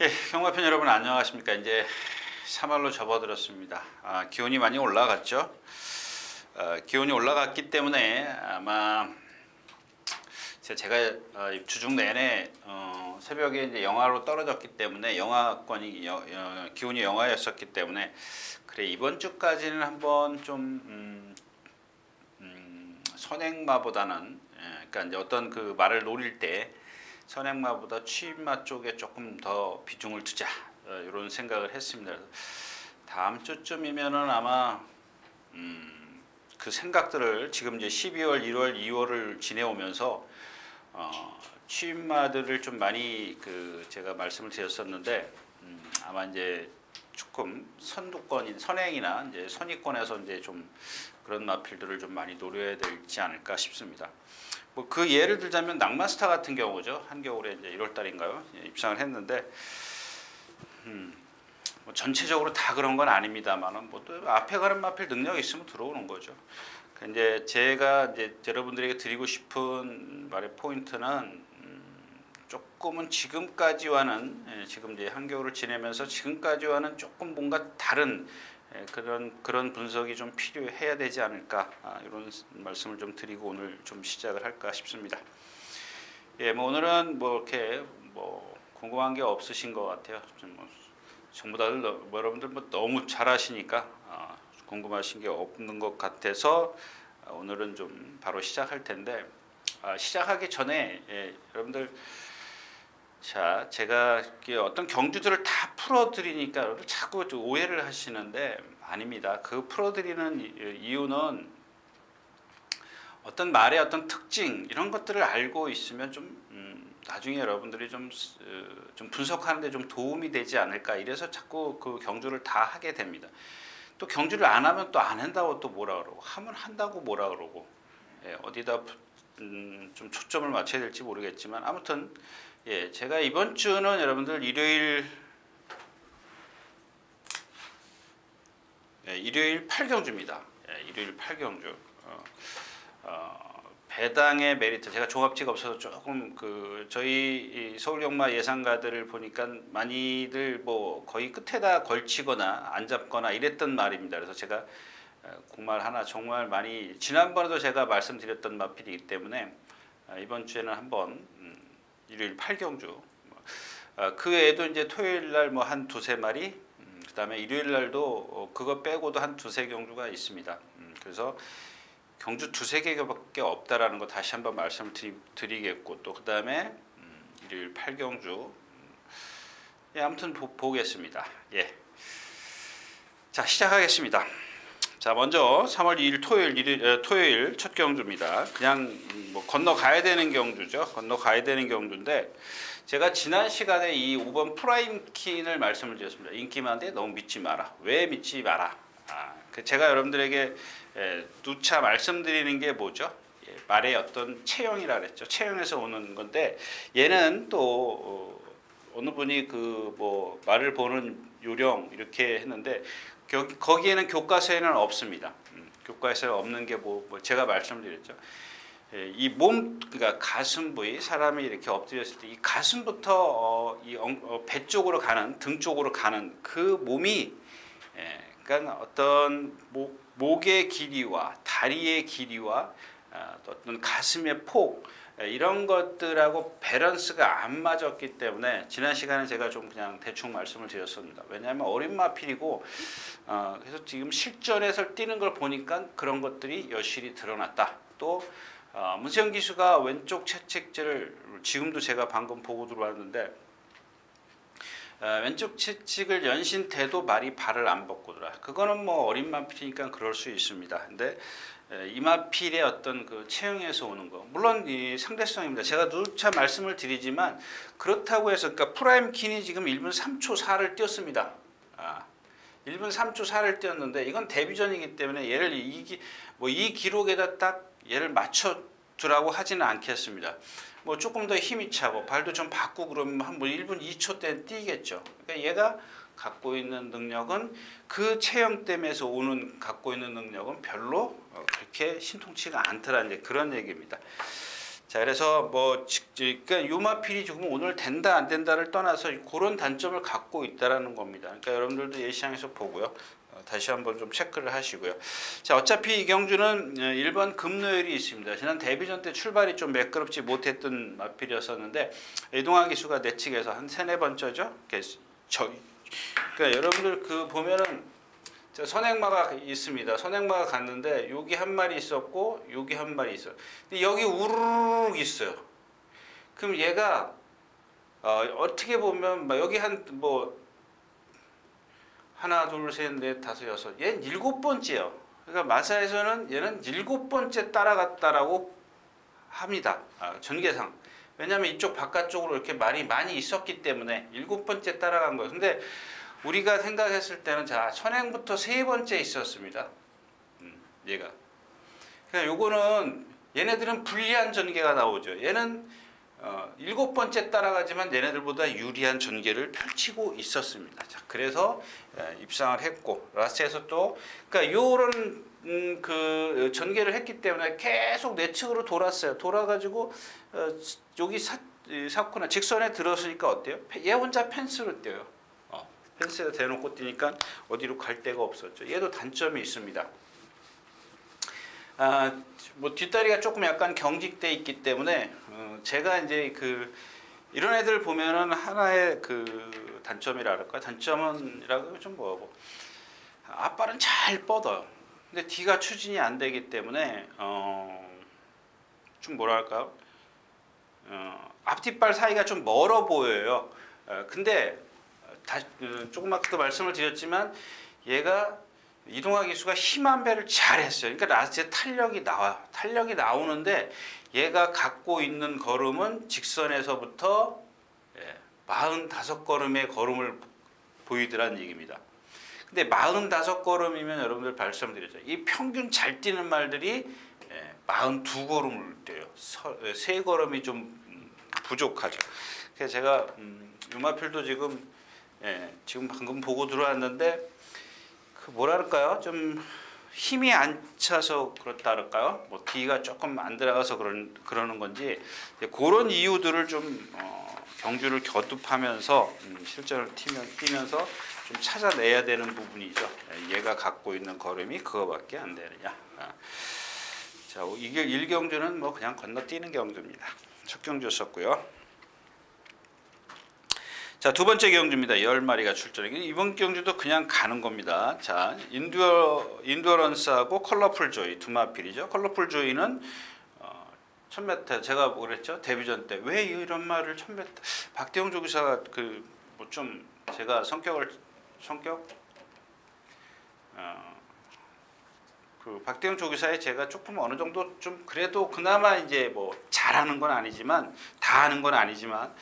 예, 경마편 여러분 안녕하십니까. 이제 3월로 접어들었습니다. 기온이 많이 올라갔죠. 기온이 올라갔기 때문에 아마 제가 주중 내내 새벽에 이제 영하로 떨어졌기 때문에 영하권이 기온이 영하였었기 때문에 그래 이번 주까지는 한번 좀 선행마보다는 그러니까 이제 어떤 그 말을 노릴 때 선행마보다 취입마 쪽에 조금 더 비중을 두자 이런 생각을 했습니다. 그래서 다음 주쯤이면은 아마 그 생각들을 지금 이제 12월, 1월, 2월을 지내오면서 취입마들을 좀 많이 제가 말씀을 드렸었는데 아마 이제 조금 선행이나 이제 선위권에서 이제 좀 그런 마필들을 좀 많이 노려야 되지 않을까 싶습니다. 뭐 그 예를 들자면 낭만스타 같은 경우죠. 한겨울에 이제 1월 달인가요? 입상을 했는데 뭐 전체적으로 다 그런 건 아닙니다만은 뭐 또 앞에 가는 마필 능력이 있으면 들어오는 거죠. 이제 제가 이제 여러분들에게 드리고 싶은 말의 포인트는 조금은 지금까지와는 지금 이제 한겨울을 지내면서 지금까지와는 조금 뭔가 다른 그런 분석이 좀 필요해야 되지 않을까 이런 말씀을 좀 드리고 오늘 좀 시작을 할까 싶습니다. 예, 뭐 오늘은 뭐 이렇게 뭐 궁금한 게 없으신 것 같아요. 전부 다들 여러분들 뭐 너무 잘하시니까 궁금하신 게 없는 것 같아서 오늘은 좀 바로 시작할 텐데 시작하기 전에 여러분들 자, 제가 어떤 경주들을 다 풀어드리니까 여러분들 자꾸 오해를 하시는데 아닙니다. 그 풀어드리는 이유는 어떤 말의 어떤 특징 이런 것들을 알고 있으면 좀 나중에 여러분들이 좀 분석하는데 좀 도움이 되지 않을까 이래서 자꾸 그 경주를 다 하게 됩니다. 또 경주를 안 하면 또 안 한다고 또 뭐라 그러고 하면 한다고 뭐라 그러고 어디다 좀 초점을 맞춰야 될지 모르겠지만 아무튼 예, 제가 이번 주는 여러분들 일요일 8경주입니다. 일요일 8경주. 배당의 메리트 제가 종합지가 없어서 조금 저희 서울경마 예상가들을 보니까 많이들 뭐 거의 끝에다 걸치거나 안 잡거나 이랬던 말입니다. 그래서 제가 그 말 하나 정말 많이 지난번에도 제가 말씀드렸던 마필이기 때문에 이번 주에는 한번 일요일 8경주 그 외에도 이제 토요일 날 뭐 한 두세 마리 그 다음에 일요일 날도 그거 빼고도 한 두세 경주가 있습니다. 그래서 경주 두세 개밖에 없다라는 거 다시 한번 말씀을 드리겠고 또 그 다음에 일요일 8경주 예, 아무튼 보겠습니다. 예. 자 시작하겠습니다. 자 먼저 3월 2일 토요일 첫 경주입니다. 그냥 뭐 건너가야 되는 경주죠. 건너가야 되는 경주인데 제가 지난 시간에 이 5번 프라임킨을 말씀을 드렸습니다. 인기 많은데 너무 믿지 마라. 왜 믿지 마라. 제가 여러분들에게 누차 말씀드리는 게 뭐죠? 말의 어떤 체형이라 그랬죠. 체형에서 오는 건데 얘는 또 어느 분이 뭐 말을 보는 요령 이렇게 했는데 거기에는 교과서에는 없습니다. 교과서에 없는 게 뭐 제가 말씀드렸죠. 이 몸 그러니까 가슴 부위 사람이 이렇게 엎드렸을 때 이 가슴부터 배 쪽으로 가는 등 쪽으로 가는 그 몸이 그러니까 어떤 목의 길이와 다리의 길이와 어떤 가슴의 폭 이런 것들하고 밸런스가 안 맞았기 때문에 지난 시간에 제가 좀 그냥 대충 말씀을 드렸습니다. 왜냐하면 어린 마필이고 그래서 지금 실전에서 뛰는 걸 보니까 그런 것들이 여실히 드러났다. 또 문세영 기수가 왼쪽 채찍질을 지금도 제가 방금 보고 들어왔는데 왼쪽 채찍을 연신돼도 말이 발을 안 벗고더라. 그거는 뭐 어린 마필이니까 그럴 수 있습니다. 근데 이 마필의 어떤 그 체형에서 오는 거 물론 이 상대성입니다. 제가 누차 말씀을 드리지만 그렇다고 해서 그러니까 프라임킨이 지금 1분 3초 4를 뛰었습니다. 1분 3초 4를 뛰었는데 이건 데뷔전이기 때문에 얘를 이 기록에다 딱 얘를 맞춰두라고 하지는 않겠습니다. 뭐 조금 더 힘이 차고 발도 좀 바꾸고 그러면 한 1분 2초 때 뛰겠죠. 그러니까 얘가 갖고 있는 능력은 그 체형댐에서 갖고 있는 능력은 별로 그렇게 신통치가 않더라는 그런 얘기입니다. 자, 그래서 뭐 그러니까 유마필이 조금 오늘 된다 안 된다를 떠나서 그런 단점을 갖고 있다라는 겁니다. 그러니까 여러분들도 예시장에서 보고요. 다시 한번 좀 체크를 하시고요. 자, 어차피 이경주는 1번 금요일이 있습니다. 지난 데뷔전 때 출발이 좀 매끄럽지 못했던 마필이었었는데 이동환 기수가 내측에서 한 3-4번째죠. 그러니까 여러분들 그 보면은 선행마가 있습니다. 선행마가 갔는데 여기 한 마리 있었고 여기 한 마리 있어요. 근데 여기 우르르 있어요. 그럼 얘가 어떻게 보면 막 여기 한 뭐 하나 둘 셋 넷 다섯 여섯 얘는 7번째예요. 그러니까 마사에서는 얘는 7번째 따라갔다라고 합니다. 전개상. 왜냐하면 이쪽 바깥쪽으로 이렇게 말이 많이 있었기 때문에 7번째 따라간 거예요. 근데 우리가 생각했을 때는 자 선행부터 3번째 있었습니다. 얘가. 그러니까 요거는 얘네들은 불리한 전개가 나오죠. 얘는 7번째 따라가지만 얘네들보다 유리한 전개를 펼치고 있었습니다. 자, 그래서 입상을 했고 라스트에서 또 그러니까 요런 그 전개를 했기 때문에 계속 내측으로 돌았어요. 돌아가지고 여기 사코나 직선에 들었으니까 어때요? 얘 혼자 펜스로 뛰어요. 펜스에 대놓고 뛰니까 어디로 갈 데가 없었죠. 얘도 단점이 있습니다. 뭐 뒷다리가 조금 약간 경직돼 있기 때문에 제가 이제 이런 애들 보면은 하나의 그 단점이랄까 단점은이라고 좀 뭐고 앞발은 잘 뻗어요. 근데 뒤가 추진이 안 되기 때문에 좀 뭐랄까요? 앞뒷발 사이가 좀 멀어 보여요. 근데 조금 아까도 말씀을 드렸지만 얘가 이동화 기수가 힘한 배를 잘했어요. 그러니까 라스트에 탄력이 나와요. 탄력이 나오는데 얘가 갖고 있는 걸음은 직선에서부터 45걸음의 걸음을 보이더란 얘기입니다. 근데 45걸음이면 여러분들 말씀드렸죠. 이 평균 잘 뛰는 말들이 42걸음을 뛰어요. 3걸음이 좀 부족하죠. 그래서 제가 유마필도 지금 방금 보고 들어왔는데 그 뭐랄까요? 좀 힘이 안 차서 그렇다 할까요? 뭐 D가 조금 안 들어가서 그러는 건지 그런 이유들을 좀 경주를 겨둡하면서 실전을 뛰면서 좀 찾아내야 되는 부분이죠. 얘가 갖고 있는 걸음이 그거밖에 안 되느냐. 자, 이게 1경주는 뭐 그냥 건너뛰는 경주입니다. 첫 경주였었고요. 자, 두 번째 경주입니다. 10마리가 출전해. 이번 경주도 그냥 가는 겁니다. 자, 인듀어런스하고 컬러풀 조이 두 마필이죠. 컬러풀 조이는 1000m 제가 뭐 그랬죠? 데뷔전 때 왜 이런 말을 1000m 박대용 조기사가 뭐 좀 제가 박대용 조기사에 제가 조금 어느 정도 좀 그래도 그나마 이제 뭐 잘하는 건 아니지만 다 하는 건 아니지만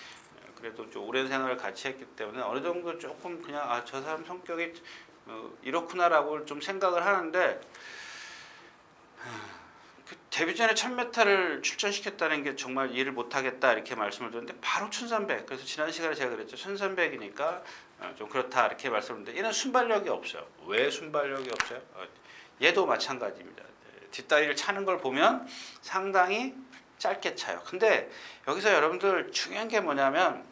그래도 좀 오랜 생활을 같이 했기 때문에 어느 정도 조금 그냥 저 사람 성격이 이렇구나라고 좀 생각을 하는데 데뷔전에 1000m를 출전시켰다는 게 정말 이해를 못하겠다 이렇게 말씀을 드렸는데 바로 1300 그래서 지난 시간에 제가 그랬죠. 1300이니까 좀 그렇다 이렇게 말씀을 드렸는데 얘는 순발력이 없어요. 왜 순발력이 없어요? 얘도 마찬가지입니다. 뒷다리를 차는 걸 보면 상당히 짧게 차요. 근데 여기서 여러분들 중요한 게 뭐냐면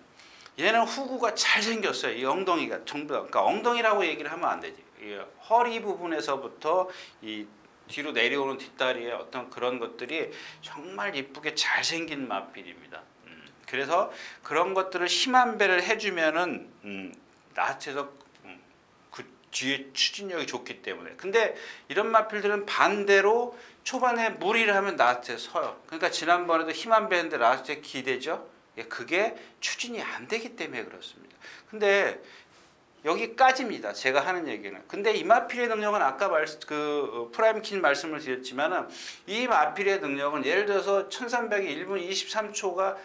얘는 후구가 잘 생겼어요. 이 엉덩이가 전부 다. 그러니까 엉덩이라고 얘기를 하면 안 되지. 이 허리 부분에서부터 이 뒤로 내려오는 뒷다리의 어떤 그런 것들이 정말 이쁘게 잘 생긴 마필입니다. 그래서 그런 것들을 힘한 배를 해주면은 라스트에서 그 뒤에 추진력이 좋기 때문에. 근데 이런 마필들은 반대로 초반에 무리를 하면 라스트에 서요. 그러니까 지난번에도 힘한 배인데 라스트에 기대죠. 그게 추진이 안 되기 때문에 그렇습니다. 근데 여기까지입니다. 제가 하는 얘기는. 근데 이 마필의 능력은 아까 프라임킨 말씀을 드렸지만은 이 마필의 능력은 예를 들어서 1300이 1분 23초가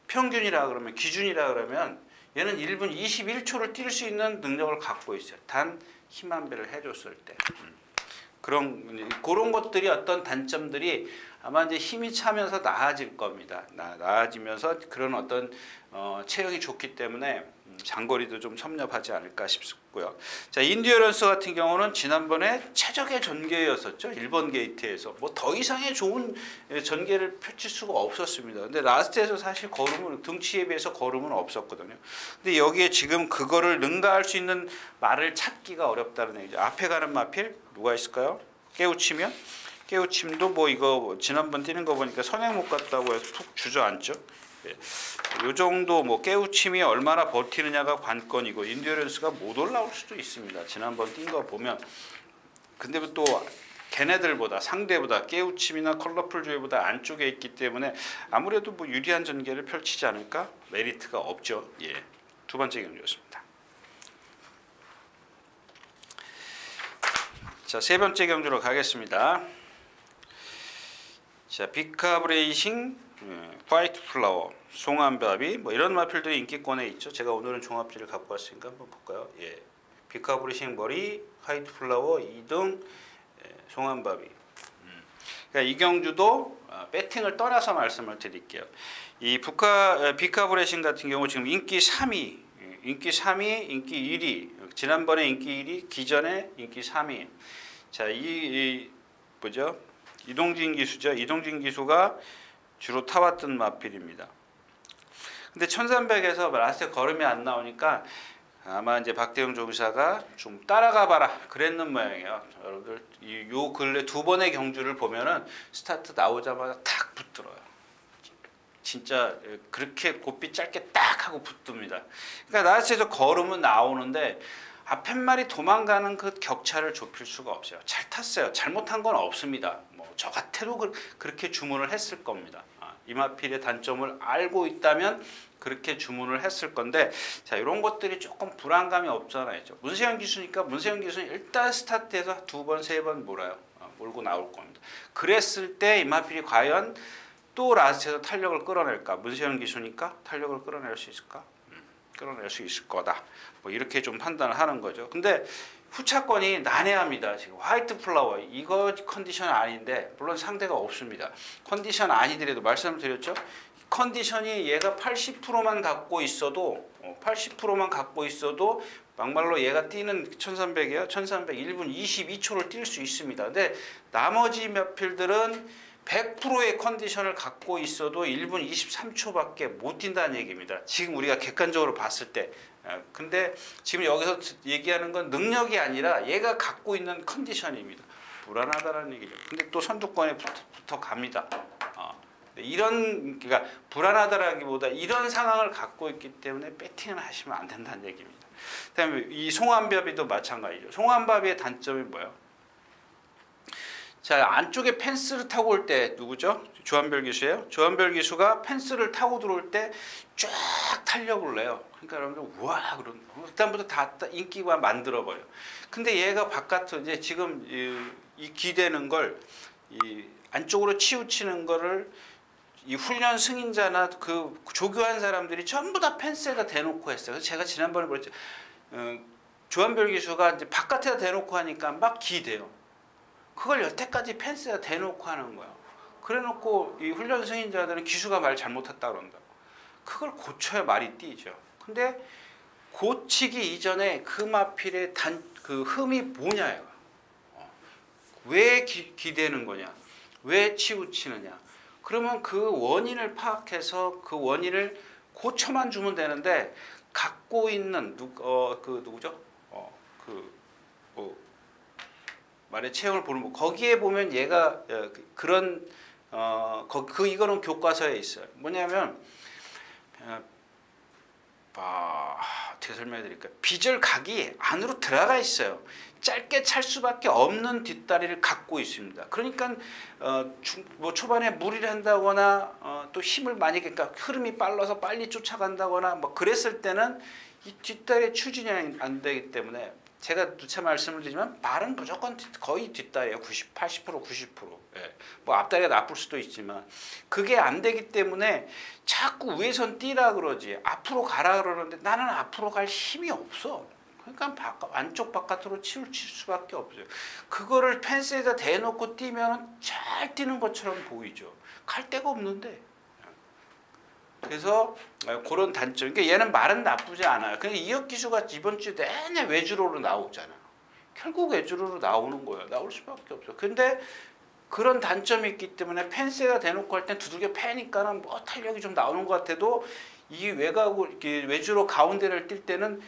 평균이라 그러면 기준이라 그러면 얘는 1분 21초를 뛸 수 있는 능력을 갖고 있어요. 단 힘한 배를 해줬을 때. 그런 것들이 어떤 단점들이 아마 이제 힘이 차면서 나아질 겁니다. 나아지면서 그런 어떤 체형이 좋기 때문에 장거리도 좀 섭렵하지 않을까 싶고요. 자, 인듀어런스 같은 경우는 지난번에 최적의 전개였었죠. 1번 게이트에서 뭐 더 이상의 좋은 전개를 펼칠 수가 없었습니다. 근데 라스트에서 사실 걸음은 등치에 비해서 걸음은 없었거든요. 근데 여기에 지금 그거를 능가할 수 있는 말을 찾기가 어렵다는 얘기죠. 앞에 가는 마필 누가 있을까요? 깨우치면 깨우침도 뭐 이거 지난번 뛰는 거 보니까 선행 못 갔다고 해서 툭 주저앉죠. 이 정도 뭐 깨우침이 얼마나 버티느냐가 관건이고 인듀어런스가 못 올라올 수도 있습니다. 지난번 뛴 거 보면. 근데 또 걔네들보다 상대보다 깨우침이나 컬러풀 주의보다 안쪽에 있기 때문에 아무래도 뭐 유리한 전개를 펼치지 않을까? 메리트가 없죠. 예. 두 번째 경주였습니다. 자, 세 번째 경주로 가겠습니다. 자, 비카브레이싱, 화이트 플라워, 송암바비 뭐 이런 마필들이 인기권에 있죠. 제가 오늘은 종합지를 갖고 왔으니까 한번 볼까요? 예, 비카브레이싱 머리, 화이트 플라워 2등, 송암바비. 그러니까 이 경주도 배팅을 떠나서 말씀을 드릴게요. 이 비카브레이싱 같은 경우 지금 인기 3위, 인기 3위, 인기 1위. 지난번에 인기 1위, 기존에 인기 3위. 자, 이 뭐죠? 이동진 기수죠. 이동진 기수가 주로 타왔던 마필입니다. 근데 1300에서 라스트 걸음이 안 나오니까 아마 이제 박대영 조기사가 좀 따라가 봐라 그랬는 모양이에요. 여러분들 요 근래 두 번의 경주를 보면은 스타트 나오자마자 탁 붙들어요. 진짜 그렇게 곱비 짧게 딱 하고 붙듭니다. 그러니까 라스트에서 걸음은 나오는데 앞에 말이 도망가는 그 격차를 좁힐 수가 없어요. 잘 탔어요. 잘못한 건 없습니다. 뭐 저 같아도 그렇게 주문을 했을 겁니다. 이마필의 단점을 알고 있다면 그렇게 주문을 했을 건데, 자, 이런 것들이 조금 불안감이 없잖아요. 문세영 기수니까 문세영 기수는 일단 스타트에서 두 번, 세 번 몰아요. 몰고 나올 겁니다. 그랬을 때 이마필이 과연 또 라스트에서 탄력을 끌어낼까? 문세영 기수니까 탄력을 끌어낼 수 있을까? 끌어낼 수 있을 거다. 뭐 이렇게 좀 판단을 하는 거죠. 근데 후차권이 난해합니다. 지금 화이트 플라워 이거 컨디션 아닌데 물론 상대가 없습니다. 컨디션 아니더라도 말씀을 드렸죠. 컨디션이 얘가 80%만 갖고 있어도 80%만 갖고 있어도 막말로 얘가 뛰는 1300이요. 1300 1분 22초를 뛸 수 있습니다. 근데 나머지 몇 필들은 100%의 컨디션을 갖고 있어도 1분 23초밖에 못 뛴다는 얘기입니다. 지금 우리가 객관적으로 봤을 때. 근데 지금 여기서 얘기하는 건 능력이 아니라 얘가 갖고 있는 컨디션입니다. 불안하다는 얘기죠. 근데 또 선두권에 붙어 갑니다. 이런, 그러니까 불안하다라기보다 이런 상황을 갖고 있기 때문에 배팅을 하시면 안 된다는 얘기입니다. 그다음에 이 송암바비도 마찬가지죠. 송암바비의 단점이 뭐예요? 자, 안쪽에 펜스를 타고 올 때 누구죠? 조한별 기수예요. 조한별 기수가 펜스를 타고 들어올 때 쫙 탄력을 내요. 그러니까 여러분들 우와 그런 일단부터 다 인기가 만들어 버려. 근데 얘가 바깥으로 이제 지금 이 기대는 걸 이 안쪽으로 치우치는 거를 이 훈련 승인자나 그 조교한 사람들이 전부 다 펜스에다 대놓고 했어요. 그래서 제가 지난번에 그랬죠. 조한별 기수가 이제 바깥에다 대놓고 하니까 막 기대요. 그걸 여태까지 펜스에다 대놓고 하는 거예요. 그래놓고 이 훈련 승인자들은 기수가 말 잘못했다 그런다. 그걸 고쳐야 말이 띄죠. 근데 고치기 이전에 그 마필의 그 흠이 뭐냐요. 왜 기대는 거냐. 왜 치우치느냐. 그러면 그 원인을 파악해서 그 원인을 고쳐만 주면 되는데 갖고 있는 누구죠? 말의 체형을 보는 거 거기에 보면 얘가 그런 이거는 교과서에 있어요. 뭐냐면 어떻게 설명해 드릴까요? 비절각이 안으로 들어가 있어요. 짧게 찰 수밖에 없는 뒷다리를 갖고 있습니다. 그러니까 뭐 초반에 무리를 한다거나 또 힘을 많이 그러니까 흐름이 빨라서 빨리 쫓아간다거나 뭐 그랬을 때는 이 뒷다리의 추진이 안 되기 때문에 제가 누차 말씀을 드리지만 말은 무조건 거의 뒷다리예요. 80%, 90%. 예. 뭐 앞다리가 나쁠 수도 있지만 그게 안 되기 때문에 자꾸 위에선 뛰라 그러지 앞으로 가라 그러는데 나는 앞으로 갈 힘이 없어. 그러니까 안쪽 바깥으로 칠 수밖에 없어요. 그거를 펜스에다 대놓고 뛰면 잘 뛰는 것처럼 보이죠. 갈 데가 없는데. 그래서 그런 단점. 그러니까 얘는 말은 나쁘지 않아요. 근데 이혁 기수가 이번 주 내내 외주로로 나오잖아. 결국 외주로로 나오는 거예요. 나올 수밖에 없어. 근데 그런 단점이 있기 때문에 펜스에다 대놓고 할 땐 두들겨 패니까는 뭐 탄력이 좀 나오는 것 같아도 이 외주로 가운데를 뛸 때는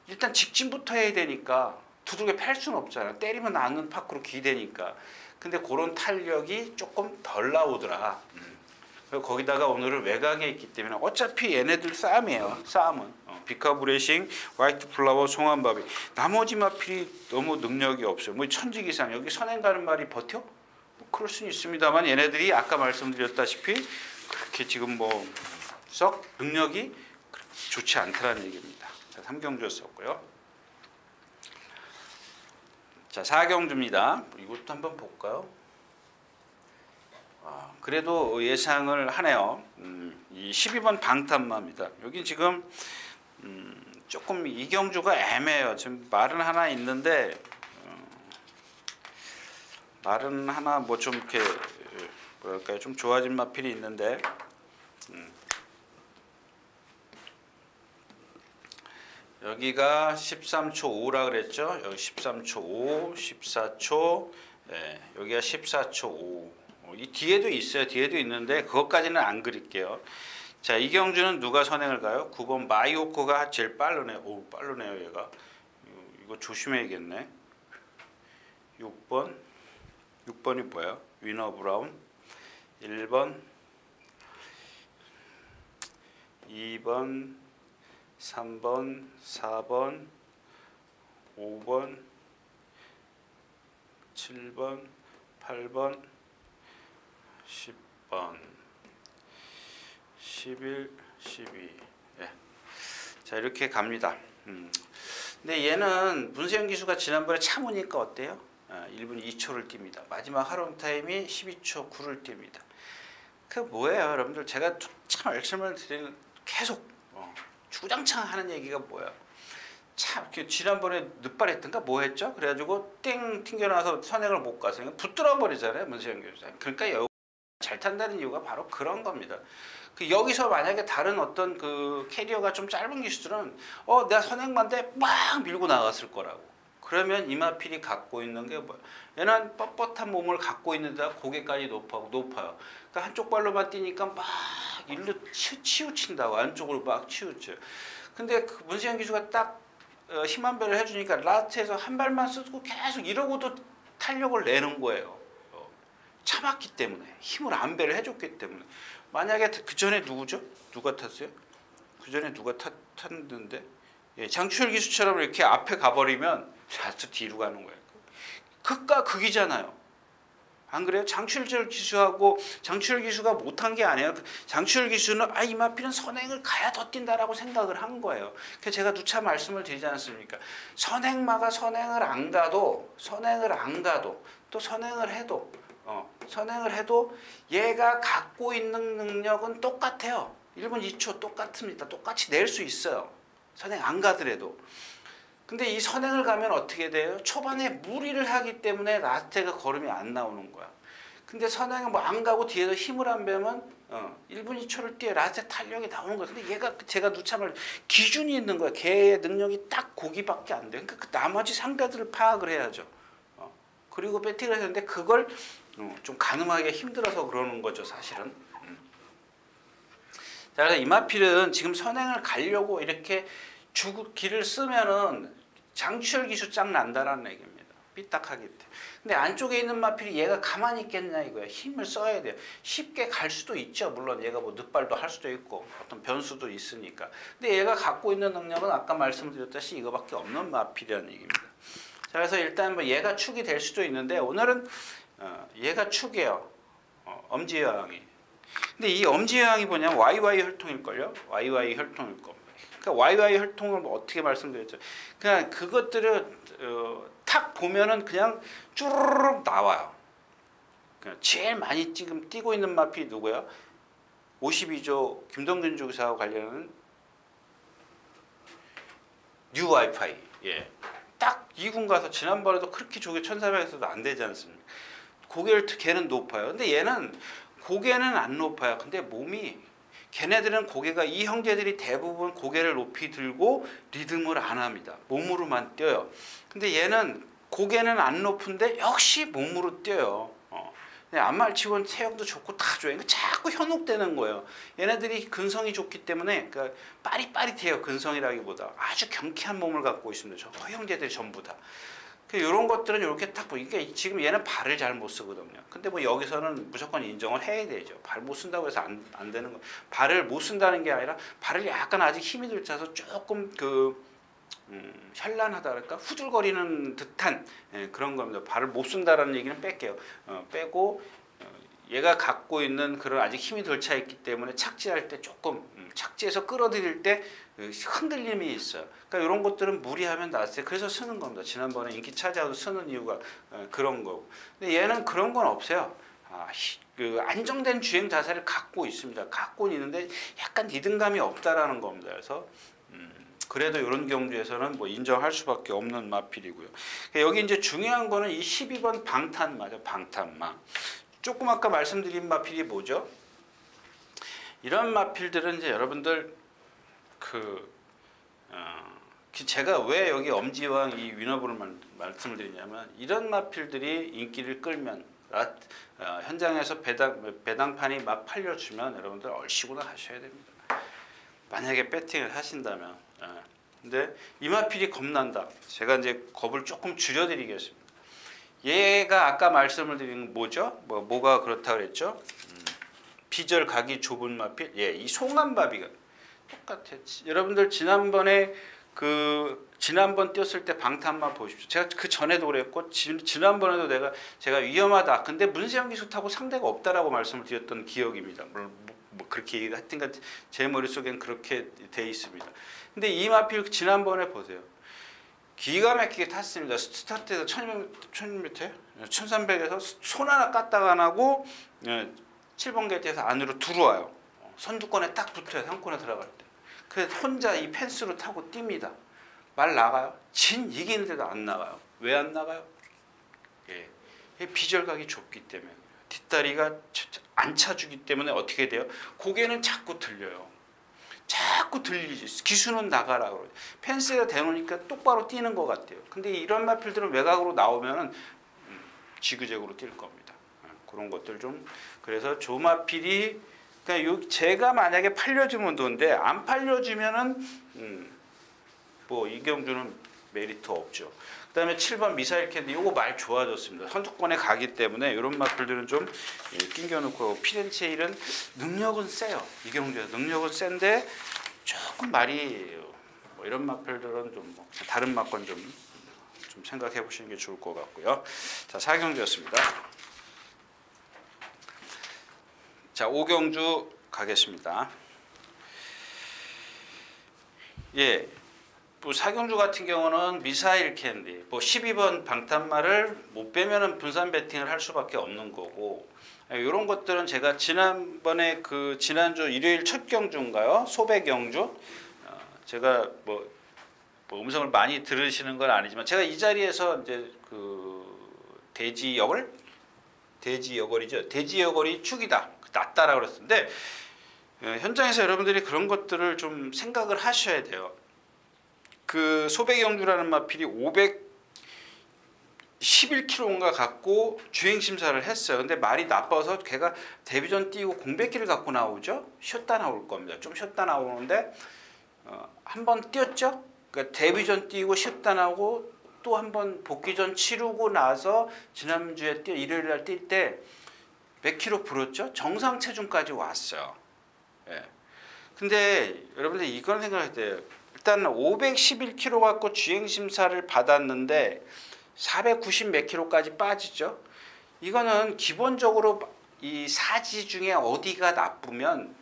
일단 직진부터 해야 되니까 두들겨 팰 수는 없잖아. 때리면 안는 밖으로 기대니까. 근데 그런 탄력이 조금 덜 나오더라. 그리고 거기다가 오늘은 외곽에 있기 때문에 어차피 얘네들 싸움이에요. 싸움은. 비카브레싱, 화이트 플라워, 송환바비. 나머지 마필이 너무 능력이 없어요. 뭐 천지기상 여기 선행 가는 말이 버텨? 뭐 그럴 수는 있습니다만 얘네들이 아까 말씀드렸다시피 그렇게 지금 뭐 썩 능력이 좋지 않다라는 얘기입니다. 자, 3경주 썼고요. 자, 4경주입니다. 이것도 한번 볼까요? 그래도 예상을 하네요. 이 12번 방탄마입니다. 여기 지금 조금 이 경주가 애매해요. 지금 말은 하나 있는데 말은 하나 뭐 좀 이렇게 뭐랄까요, 좀 좋아진 마필이 있는데 여기가 13초 5라 그랬죠. 여기 13초 5, 14초, 네, 여기가 14초 5. 이 뒤에도 있어요. 뒤에도 있는데 그것까지는 안 그릴게요. 자, 이 경주는 누가 선행을 가요? 9번 마이오코가 제일 빠르네요. 오, 빠르네요, 얘가. 이거 조심해야겠네. 6번이 뭐야? 위너 브라운. 1번, 2번, 3번, 4번, 5번, 7번, 8번, 10번, 11, 12. 예. 자, 이렇게 갑니다. 근데 얘는 문세영 기수가 지난번에 참으니까 어때요? 1분 2초를 띱니다. 마지막 하롱 타임이 12초 9를 띱니다. 그 뭐예요, 여러분들? 제가 참 말씀을 드리는 계속 주장창 하는 얘기가 뭐야? 참 지난번에 늦발했던가 뭐 했죠? 그래가지고 땡 튕겨나와서 선행을 못 가서 붙들어 버리잖아요, 문세영 교수. 그러니까 잘 탄다는 이유가 바로 그런 겁니다. 여기서 만약에 다른 어떤 그 캐리어가 좀 짧은 기수들은 내가 선행반대 막 밀고 나갔을 거라고. 그러면 이마필이 갖고 있는 게 뭐야? 얘는 뻣뻣한 몸을 갖고 있는데 고개까지 높아요. 그러니까 한쪽 발로만 뛰니까 막 일로 치우친다고. 안쪽으로 막 치우쳐요. 근데 그 문세영 기수가 딱 힘한 배를 해주니까 라스트에서 한 발만 쓰고 계속 이러고도 탄력을 내는 거예요. 참았기 때문에, 힘을 안 배를 해줬기 때문에. 만약에 그 전에 누구죠? 누가 탔어요? 그 전에 누가 탔는데? 예, 장추열 기수처럼 이렇게 앞에 가버리면 라스트 뒤로 가는 거예요. 극과 극이잖아요. 안 그래요? 장추열 기수하고 장추열 기수가 못한 게 아니에요. 장추열 기수는 이마필은 선행을 가야 더 뛴다라고 생각을 한 거예요. 그래서 제가 누차 말씀을 드리지 않습니까? 선행마가 선행을 안 가도 또 선행을 해도 얘가 갖고 있는 능력은 똑같아요. 1분 2초 똑같습니다. 똑같이 낼 수 있어요. 선행 안 가더라도. 근데 이 선행을 가면 어떻게 돼요? 초반에 무리를 하기 때문에 라스트가 걸음이 안 나오는 거야. 근데 선행을 뭐 안 가고 뒤에서 힘을 안 빼면 1분 2초를 뛰어 라스트 탄력이 나오는 거야. 근데 얘가 제가 누참을 기준이 있는 거야. 걔의 능력이 딱 거기밖에 안 돼. 그러니까 그 나머지 상대들을 파악을 해야죠. 그리고 배팅을 했는데 그걸 좀 가늠하기가 힘들어서 그러는 거죠, 사실은. 자, 그래서 이마필은 지금 선행을 가려고 이렇게 길을 쓰면은 장추열 기수 짱 난다라는 얘기입니다. 삐딱하기 때문에. 근데 안쪽에 있는 마필이 얘가 가만히 있겠냐 이거야. 힘을 써야 돼요. 쉽게 갈 수도 있죠. 물론 얘가 뭐 늦발도 할 수도 있고 어떤 변수도 있으니까. 근데 얘가 갖고 있는 능력은 아까 말씀드렸다시피 이거밖에 없는 마필이라는 얘기입니다. 자, 그래서 일단 뭐 얘가 축이 될 수도 있는데 오늘은 얘가 축이에요. 엄지여왕이. 근데 이 엄지여왕이 뭐냐면 YY 혈통일걸요? YY 혈통일 겁니다. 그러니까 YY 혈통을 어떻게 말씀드렸죠? 그냥 그것들을 탁 보면은 그냥 쭈르륵 나와요. 그냥 제일 많이 지금 뛰고 있는 마필이 누구야? 52조 김동균 주사와 관련은 뉴 와이파이. 예. 딱 2군 가서 지난번에도 그렇게 조개 1,400에서도 안 되지 않습니까? 고개를 걔는 높아요. 근데 얘는 고개는 안 높아요. 근데 몸이 걔네들은 고개가 이 형제들이 대부분 고개를 높이 들고 리듬을 안 합니다. 몸으로만 뛰어요. 근데 얘는 고개는 안 높은데 역시 몸으로 뛰어요. 안말치고는 체형도 좋고 다 좋아요. 그러니까 자꾸 현혹되는 거예요. 얘네들이 근성이 좋기 때문에 그러니까 빠릿빠릿해요. 근성이라기보다 아주 경쾌한 몸을 갖고 있습니다. 저 형제들이 전부 다. 이런 것들은 이렇게 딱 보니까 지금 얘는 발을 잘 못 쓰거든요. 근데 뭐 여기서는 무조건 인정을 해야 되죠. 발 못 쓴다고 해서 안 되는 거. 발을 못 쓴다는 게 아니라 발을 약간 아직 힘이 들쳐서 조금 현란하다 그럴까 후들거리는 듯한 그런 겁니다. 발을 못 쓴다라는 얘기는 뺄게요. 빼고 얘가 갖고 있는 그런 아직 힘이 덜 차 있기 때문에 착지할 때 조금 착지해서 끌어들일 때 흔들림이 있어요. 그러니까 이런 것들은 무리하면 나왔어요. 그래서 쓰는 겁니다. 지난번에 인기 차지하고 쓰는 이유가 그런 거고. 근데 얘는 그런 건 없어요. 안정된 주행 자세를 갖고 있습니다. 갖고 있는데 약간 리듬감이 없다라는 겁니다. 그래서 그래도 이런 경주에서는 뭐 인정할 수밖에 없는 마필이고요. 여기 이제 중요한 거는 이 12번 방탄마죠. 방탄마. 조금 아까 말씀드린 마필이 뭐죠? 이런 마필들은 이제 여러분들 제가 왜 여기 엄지왕 이 위너블을 말씀을 드리냐면 이런 마필들이 인기를 끌면 현장에서 배당판이 막 팔려주면 여러분들 얼씨구나 하셔야 됩니다. 만약에 배팅을 하신다면. 근데 이 마필이 겁난다. 제가 이제 겁을 조금 줄여드리겠습니다. 얘가 아까 말씀을 드린 건 뭐죠? 뭐가 그렇다 그랬죠? 비절 각이 좁은 마필. 예, 이 송암바비가 똑같아요. 여러분들 지난번 뛰었을 때 방탄마 보십시오. 제가 그 전에도 그랬고 지난번에도 제가 위험하다. 근데 문세영 기수 타고 상대가 없다라고 말씀을 드렸던 기억입니다. 물론 뭐 그렇게 하여튼간 제 머릿속엔 그렇게 돼 있습니다. 근데 이 마필 지난번에 보세요. 기가 막히게 탔습니다. 스타트에서 1600m, 1300에서 손 하나 까딱 안 하고 7번 게이트에서 안으로 들어와요. 선두권에 딱 붙어요. 상권에 들어갈 때. 그래서 혼자 이 펜스로 타고 뜁니다. 말 나가요? 이기는데도 안 나가요. 왜 안 나가요? 예, 비절각이 좁기 때문에. 뒷다리가 안 차주기 때문에 어떻게 돼요? 고개는 자꾸 들려요. 자꾸 들리지. 기수는 나가라고. 펜스에다 대놓으니까 똑바로 뛰는 것 같아요. 근데 이런 마필들은 외곽으로 나오면은 지그재그로 뛸 겁니다. 그런 것들 좀. 그래서 조마필이 그러니까 제가 만약에 팔려주면 돈데 안 팔려주면은 뭐 이경주는 메리트 없죠. 그다음에 7번 미사일 캔디 요거 말 좋아졌습니다. 선두권에 가기 때문에 이런 마필들은 좀 낑겨놓고 피렌체일은 능력은 세요. 이경주야 능력은 센데 조금 말이 뭐 이런 마필들은 좀 다른 마건 좀 생각해 보시는 게 좋을 것 같고요. 자 4경주였습니다. 자 5경주 가겠습니다. 예. 뭐 4경주 같은 경우는 미사일 캔디, 뭐 12번 방탄마를 못 빼면은 분산 배팅을 할 수밖에 없는 거고, 이런 것들은 제가 지난번에 지난주 일요일 첫 경주인가요? 소배 경주, 제가 뭐 음성을 많이 들으시는 건 아니지만 제가 이 자리에서 이제 돼지여걸이 축이다, 낮다라고 그랬는데 현장에서 여러분들이 그런 것들을 좀 생각을 하셔야 돼요. 소배경주라는 마필이 511kg인가 갖고 주행심사를 했어요. 근데 말이 나빠서 걔가 데뷔전 뛰고 공백기를 갖고 나오죠. 쉬었다 나올 겁니다. 좀 쉬었다 나오는데 한 번 뛰었죠. 그러니까 데뷔전 뛰고 쉬었다 나오고 또 한 번 복귀전 치르고 나서 지난주에 일요일 날 뛸 때 몇 킬로 불었죠. 정상 체중까지 왔어요. 예. 근데 여러분들 이건 생각해야 돼요. 일단 511kg 갖고 주행심사를 받았는데 490 몇 킬로까지 빠지죠. 이거는 기본적으로 이 사지 중에 어디가 나쁘면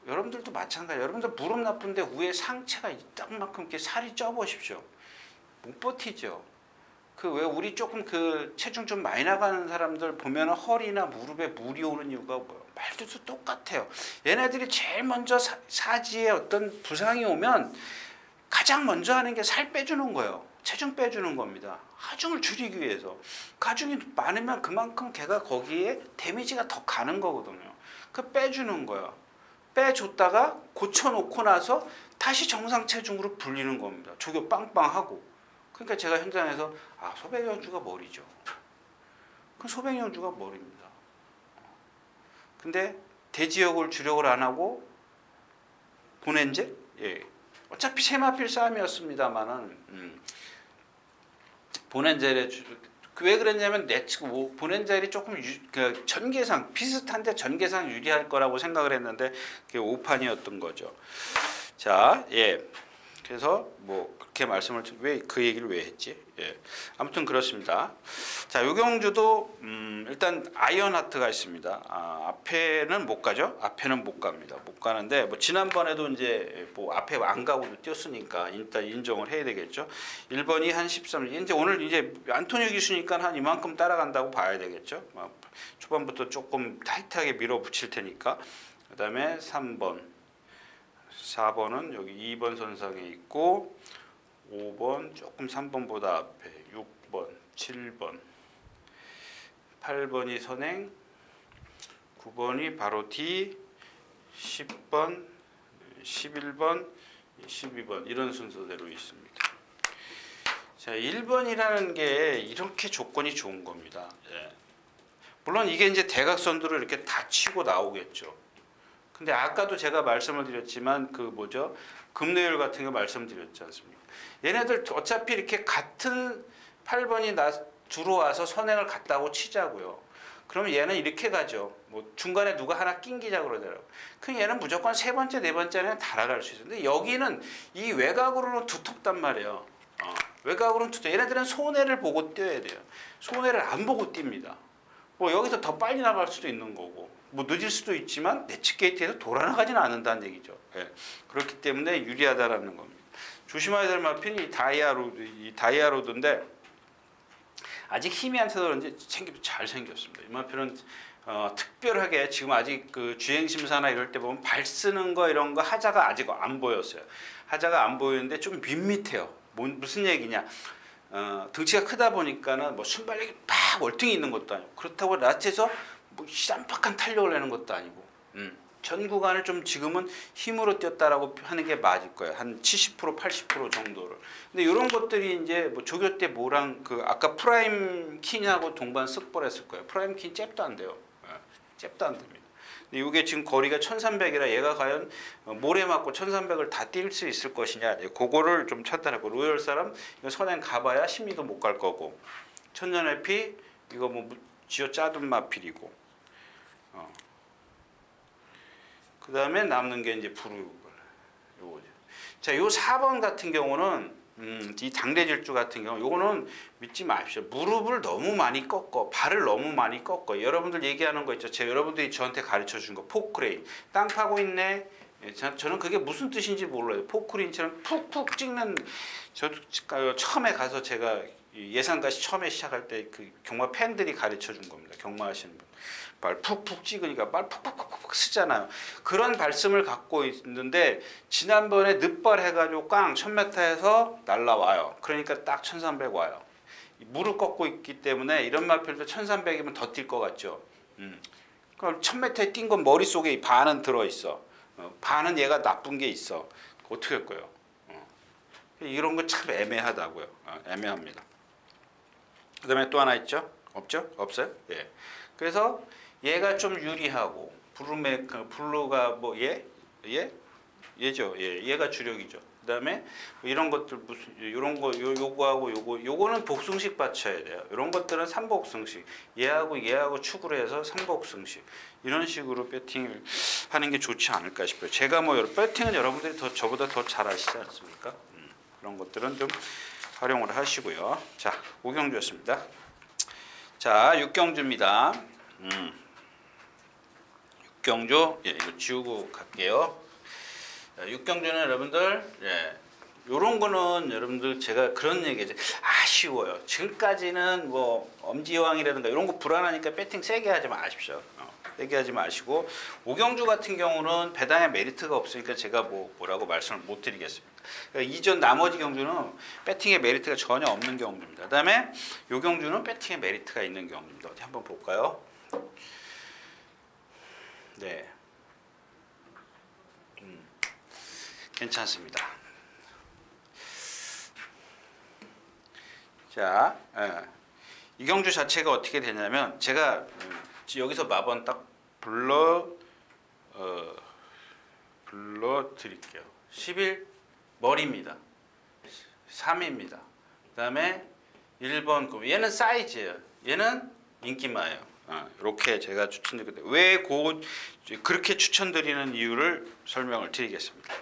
여러분들도 마찬가지예요. 여러분들 무릎 나쁜데 위에 상체가 이따만큼 이렇게 살이 쪄 보십시오. 못 버티죠. 왜 우리 조금 체중 좀 많이 나가는 사람들 보면 허리나 무릎에 물이 오는 이유가 뭐예요? 말도 똑같아요. 얘네들이 제일 먼저 사지에 어떤 부상이 오면 가장 먼저 하는 게 살 빼주는 거예요. 체중 빼주는 겁니다. 하중을 줄이기 위해서. 하중이 많으면 그만큼 걔가 거기에 데미지가 더 가는 거거든요. 그 빼주는 거야. 빼줬다가 고쳐놓고 나서 다시 정상 체중으로 불리는 겁니다. 조교 빵빵하고. 그러니까 제가 현장에서 소백영주가 머리죠. 그럼 소백영주가 머리입니다. 근데 대지역을 주력을 안 하고 보낸제? 예. 어차피 세마필 싸움이었습니다만은 보낸젤의 왜 그랬냐면 보낸젤이 조금 전개상 비슷한데 전개상 유리할 거라고 생각을 했는데 그게 오판이었던 거죠. 자, 예. 그래서 뭐 그렇게 말씀을 왜 그 얘기를 왜 했지? 예. 아무튼 그렇습니다. 자, 요경주도 일단 아이언하트가 있습니다. 앞에는 못 가죠. 앞에는 못 갑니다. 못 가는데 뭐 지난번에도 이제 뭐 앞에 안 가고도 뛰었으니까 일단 인정을 해야 되겠죠. 1번이 한 13. 이제 오늘 이제 안토니오 기수니까 한 이만큼 따라간다고 봐야 되겠죠. 초반부터 조금 타이트하게 밀어붙일 테니까. 그다음에 3번. 4번은 여기 2번 선상에 있고 5번 조금 3번보다 앞에 6번, 7번, 8번이 선행, 9번이 바로 뒤, 10번, 11번, 12번 이런 순서대로 있습니다. 자, 1번이라는 게 이렇게 조건이 좋은 겁니다. 예. 물론 이게 이제 대각선도로 이렇게 다 치고 나오겠죠. 근데 아까도 제가 말씀을 드렸지만 그 뭐죠? 급노율 같은 거 말씀드렸지 않습니까? 얘네들 어차피 이렇게 같은 8번이 들어와서 선행을 갔다고 치자고요. 그러면 얘는 이렇게 가죠. 뭐 중간에 누가 하나 낑기자 그러더라고요. 그럼 얘는 무조건 세 번째, 네 번째는 달아갈 수 있어요. 근데 여기는 이 외곽으로는 두텁단 말이에요. 외곽으로는 두텁. 얘네들은 손해를 보고 뛰어야 돼요. 손해를 안 보고 뜁니다. 뭐 여기서 더 빨리 나갈 수도 있는 거고. 뭐 늦을 수도 있지만 네츠 게이트에서 돌아나가지는 않는다는 얘기죠. 예. 그렇기 때문에 유리하다라는 겁니다. 조심해야 될 마필이 다이아로드인데 아직 힘이 안 차서 그런지 잘 생겼습니다. 이 마필은 특별하게 지금 아직 그 주행 심사나 이럴 때 보면 발 쓰는 거 이런 거 하자가 아직 안 보였어요. 하자가 안 보이는데 좀 밋밋해요. 무슨 얘기냐? 등치가 크다 보니까는 뭐 순발력이 막 월등히 있는 것도 아니고 그렇다고 라트에서 뭐 쌈박한 탄력을 내는 것도 아니고 전 구간을 좀 지금은 힘으로 뛰었다라고 하는 게 맞을 거예요. 한 70% 80% 정도를. 근데 이런 것들이 이제 뭐 조교 때 뭐랑 그 아까 프라임 킨하고 동반 쓱벌했을 거예요. 프라임 킨 잽도 안 돼요. 잽도 안 됩니다. 근데 이게 지금 거리가 1300이라 얘가 과연 모래 맞고 1300을 다 뛸 수 있을 것이냐. 그거를 좀 판단하고 로열 사람 이거 선행 가봐야 10미도 못 갈 거고 천년의 피 이거 뭐 쥐어 짜둔 마필이고 그 다음에 남는 게 이제 부르 요거죠. 자, 요 4번 같은 경우는 이 당대질주 같은 경우 요거는 믿지 마십시오. 무릎을 너무 많이 꺾어 발을 너무 많이 꺾어. 여러분들 얘기하는 거 있죠. 여러분들이 저한테 가르쳐 준 거 포크레인 땅 파고 있네. 저는 그게 무슨 뜻인지 몰라요. 포크레인처럼 푹푹 찍는. 저도 처음에 가서 제가 예상가시 처음에 시작할 때 그 경마 팬들이 가르쳐 준 겁니다. 경마하시는 분. 발 푹푹 찍으니까 발 푹푹푹푹 쓰잖아요. 그런 발씀을 갖고 있는데 지난번에 늦발 해가지고 꽝 1000m에서 날라와요. 그러니까 딱 1300 와요. 무릎 꺾고 있기 때문에 이런 마필도 1300이면 더 뛸 것 같죠. 그럼 1000m에 뛴 건 머릿속에 반은 들어있어. 반은 얘가 나쁜 게 있어. 어떻게 할 거예요? 이런 거 참 애매하다고요. 애매합니다. 그 다음에 또 하나 있죠? 없죠? 없어요? 예. 그래서 얘가 좀 유리하고 블루가 뭐 얘죠. 예, 얘가 주력이죠. 그다음에 이런 것들 무슨 이런 거 요거하고 요거는 복승식 받쳐야 돼요. 이런 것들은 삼복승식. 얘하고 축으로 해서 삼복승식. 이런 식으로 배팅을 하는 게 좋지 않을까 싶어요. 제가 뭐 배팅은 여러분들이 저보다 더 잘 아시지 않습니까? 그런 것들은 좀 활용을 하시고요. 자, 5경주였습니다. 자, 6경주입니다. 6경주, 예, 이거 지우고 갈게요. 6경주는 여러분들, 예, 요런 거는 여러분들 제가 그런 얘기죠. 아쉬워요. 지금까지는 뭐 엄지여왕이라든가 이런 거 불안하니까 배팅 세게 하지 마십시오. 얘기하지 마시고, 오경주 같은 경우는 배당에 메리트가 없으니까 제가 뭐라고 말씀을 못 드리겠습니다. 그러니까 이전 나머지 경주는 배팅에 메리트가 전혀 없는 경주입니다. 그다음에 요 경주는 배팅에 메리트가 있는 경주입니다. 어디 한번 볼까요? 네, 괜찮습니다. 자, 이 경주 자체가 어떻게 되냐면 제가 여기서 마번 딱 불러 드릴게요. 11 머리입니다. 3입니다. 그 다음에 1번 얘는 사이즈예요. 얘는 인기마예요. 이렇게 제가 추천드리거든요. 왜 그렇게 추천드리는 이유를 설명을 드리겠습니다.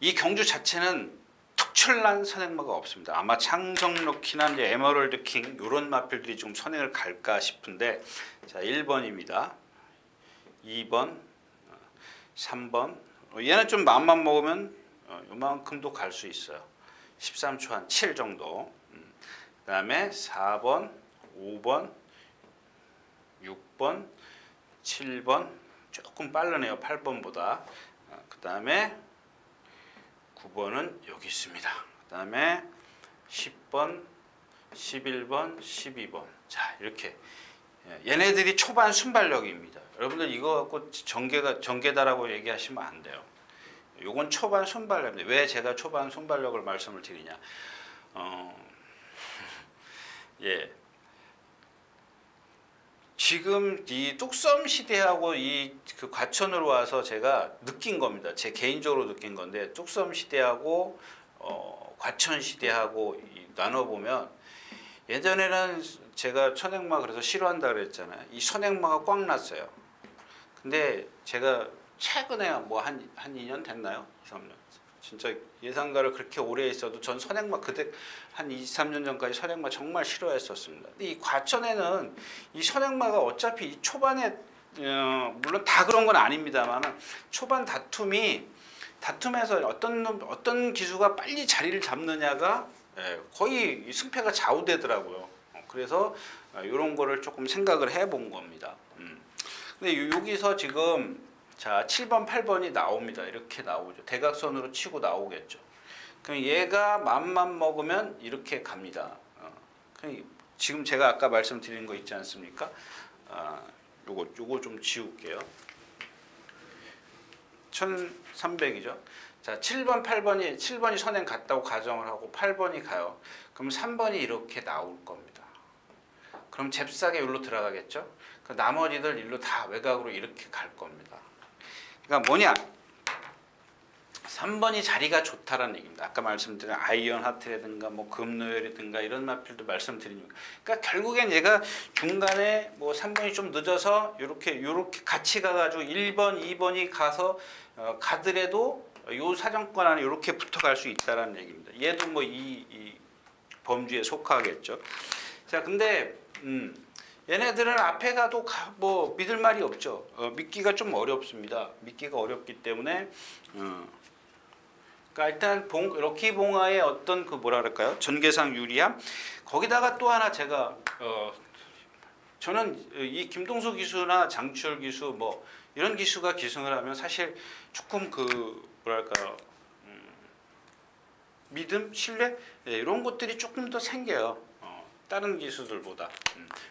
이 경주 자체는 특출난 선행마가 없습니다. 아마 창성럭키나 이제 에메랄드 킹 이런 마필들이 좀 선행을 갈까 싶은데, 자 1번입니다. 2번, 3번. 얘는 좀 마음만 먹으면 요만큼도 갈 수 있어요. 13초 한 7 정도. 그 다음에 4번, 5번, 6번, 7번 조금 빠르네요. 8번보다. 그 다음에 9번은 여기 있습니다. 그 다음에 10번, 11번, 12번. 자, 이렇게 얘네들이 초반 순발력입니다. 여러분들 이거 갖고 전개다라고 얘기하시면 안 돼요. 요건 초반 순발력입니다. 왜 제가 초반 순발력을 말씀을 드리냐? 예. 지금 이 뚝섬 시대하고 그 과천으로 와서 제가 느낀 겁니다. 제 개인적으로 느낀 건데, 뚝섬 시대하고 과천 시대하고 나눠보면, 예전에는 제가 선행마 그래서 싫어한다 그랬잖아요. 이 선행마가 꽉 났어요. 근데 제가 최근에 뭐 한 2년 됐나요? 2, 3년. 진짜 예상가를 그렇게 오래 있어도 전 선행마 그때 한 2, 3년 전까지 선행마 정말 싫어했었습니다. 근데 이 과천에는 이 선행마가 어차피 이 초반에 물론 다 그런 건 아닙니다만 초반 다툼에서 어떤 기수가 빨리 자리를 잡느냐가 거의 승패가 좌우되더라고요. 그래서 이런 거를 조금 생각을 해본 겁니다. 근데 여기서 지금 자 7번, 8번이 나옵니다. 이렇게 나오죠. 대각선으로 치고 나오겠죠. 그럼 얘가 맘만 먹으면 이렇게 갑니다. 지금 제가 아까 말씀드린 거 있지 않습니까? 요거 좀 지울게요. 1300이죠. 자 7번, 7번이 선행 갔다고 가정을 하고 8번이 가요. 그럼 3번이 이렇게 나올 겁니다. 그럼 잽싸게 여기로 들어가겠죠. 그 나머지들 일로 다 외곽으로 이렇게 갈 겁니다. 그러니까 뭐냐? 3번이 자리가 좋다라는 얘기입니다. 아까 말씀드린 아이언 하트라든가 뭐 금노열이든가 이런 마필도 말씀드리니까. 그러니까 결국엔 얘가 중간에 뭐 3번이 좀 늦어서 요렇게 같이 가가지고 1번, 2번이 가서 가더라도 요 사정권 안에 이렇게 붙어갈 수 있다라는 얘기입니다. 얘도 뭐 이 범주에 속하겠죠. 자, 근데 얘네들은 앞에 가도 뭐 믿을 말이 없죠. 믿기가 좀 어렵습니다. 믿기가 어렵기 때문에 그러니까 일단 럭키봉화의 어떤 그 뭐라 그럴까요? 전개상 유리함. 거기다가 또 하나 제가 저는 이 김동수 기수나 장추열 기수 뭐 이런 기수가 기승을 하면 사실 조금 그 뭐랄까요? 믿음, 신뢰 이런 것들이 조금 더 생겨요. 다른 기수들보다.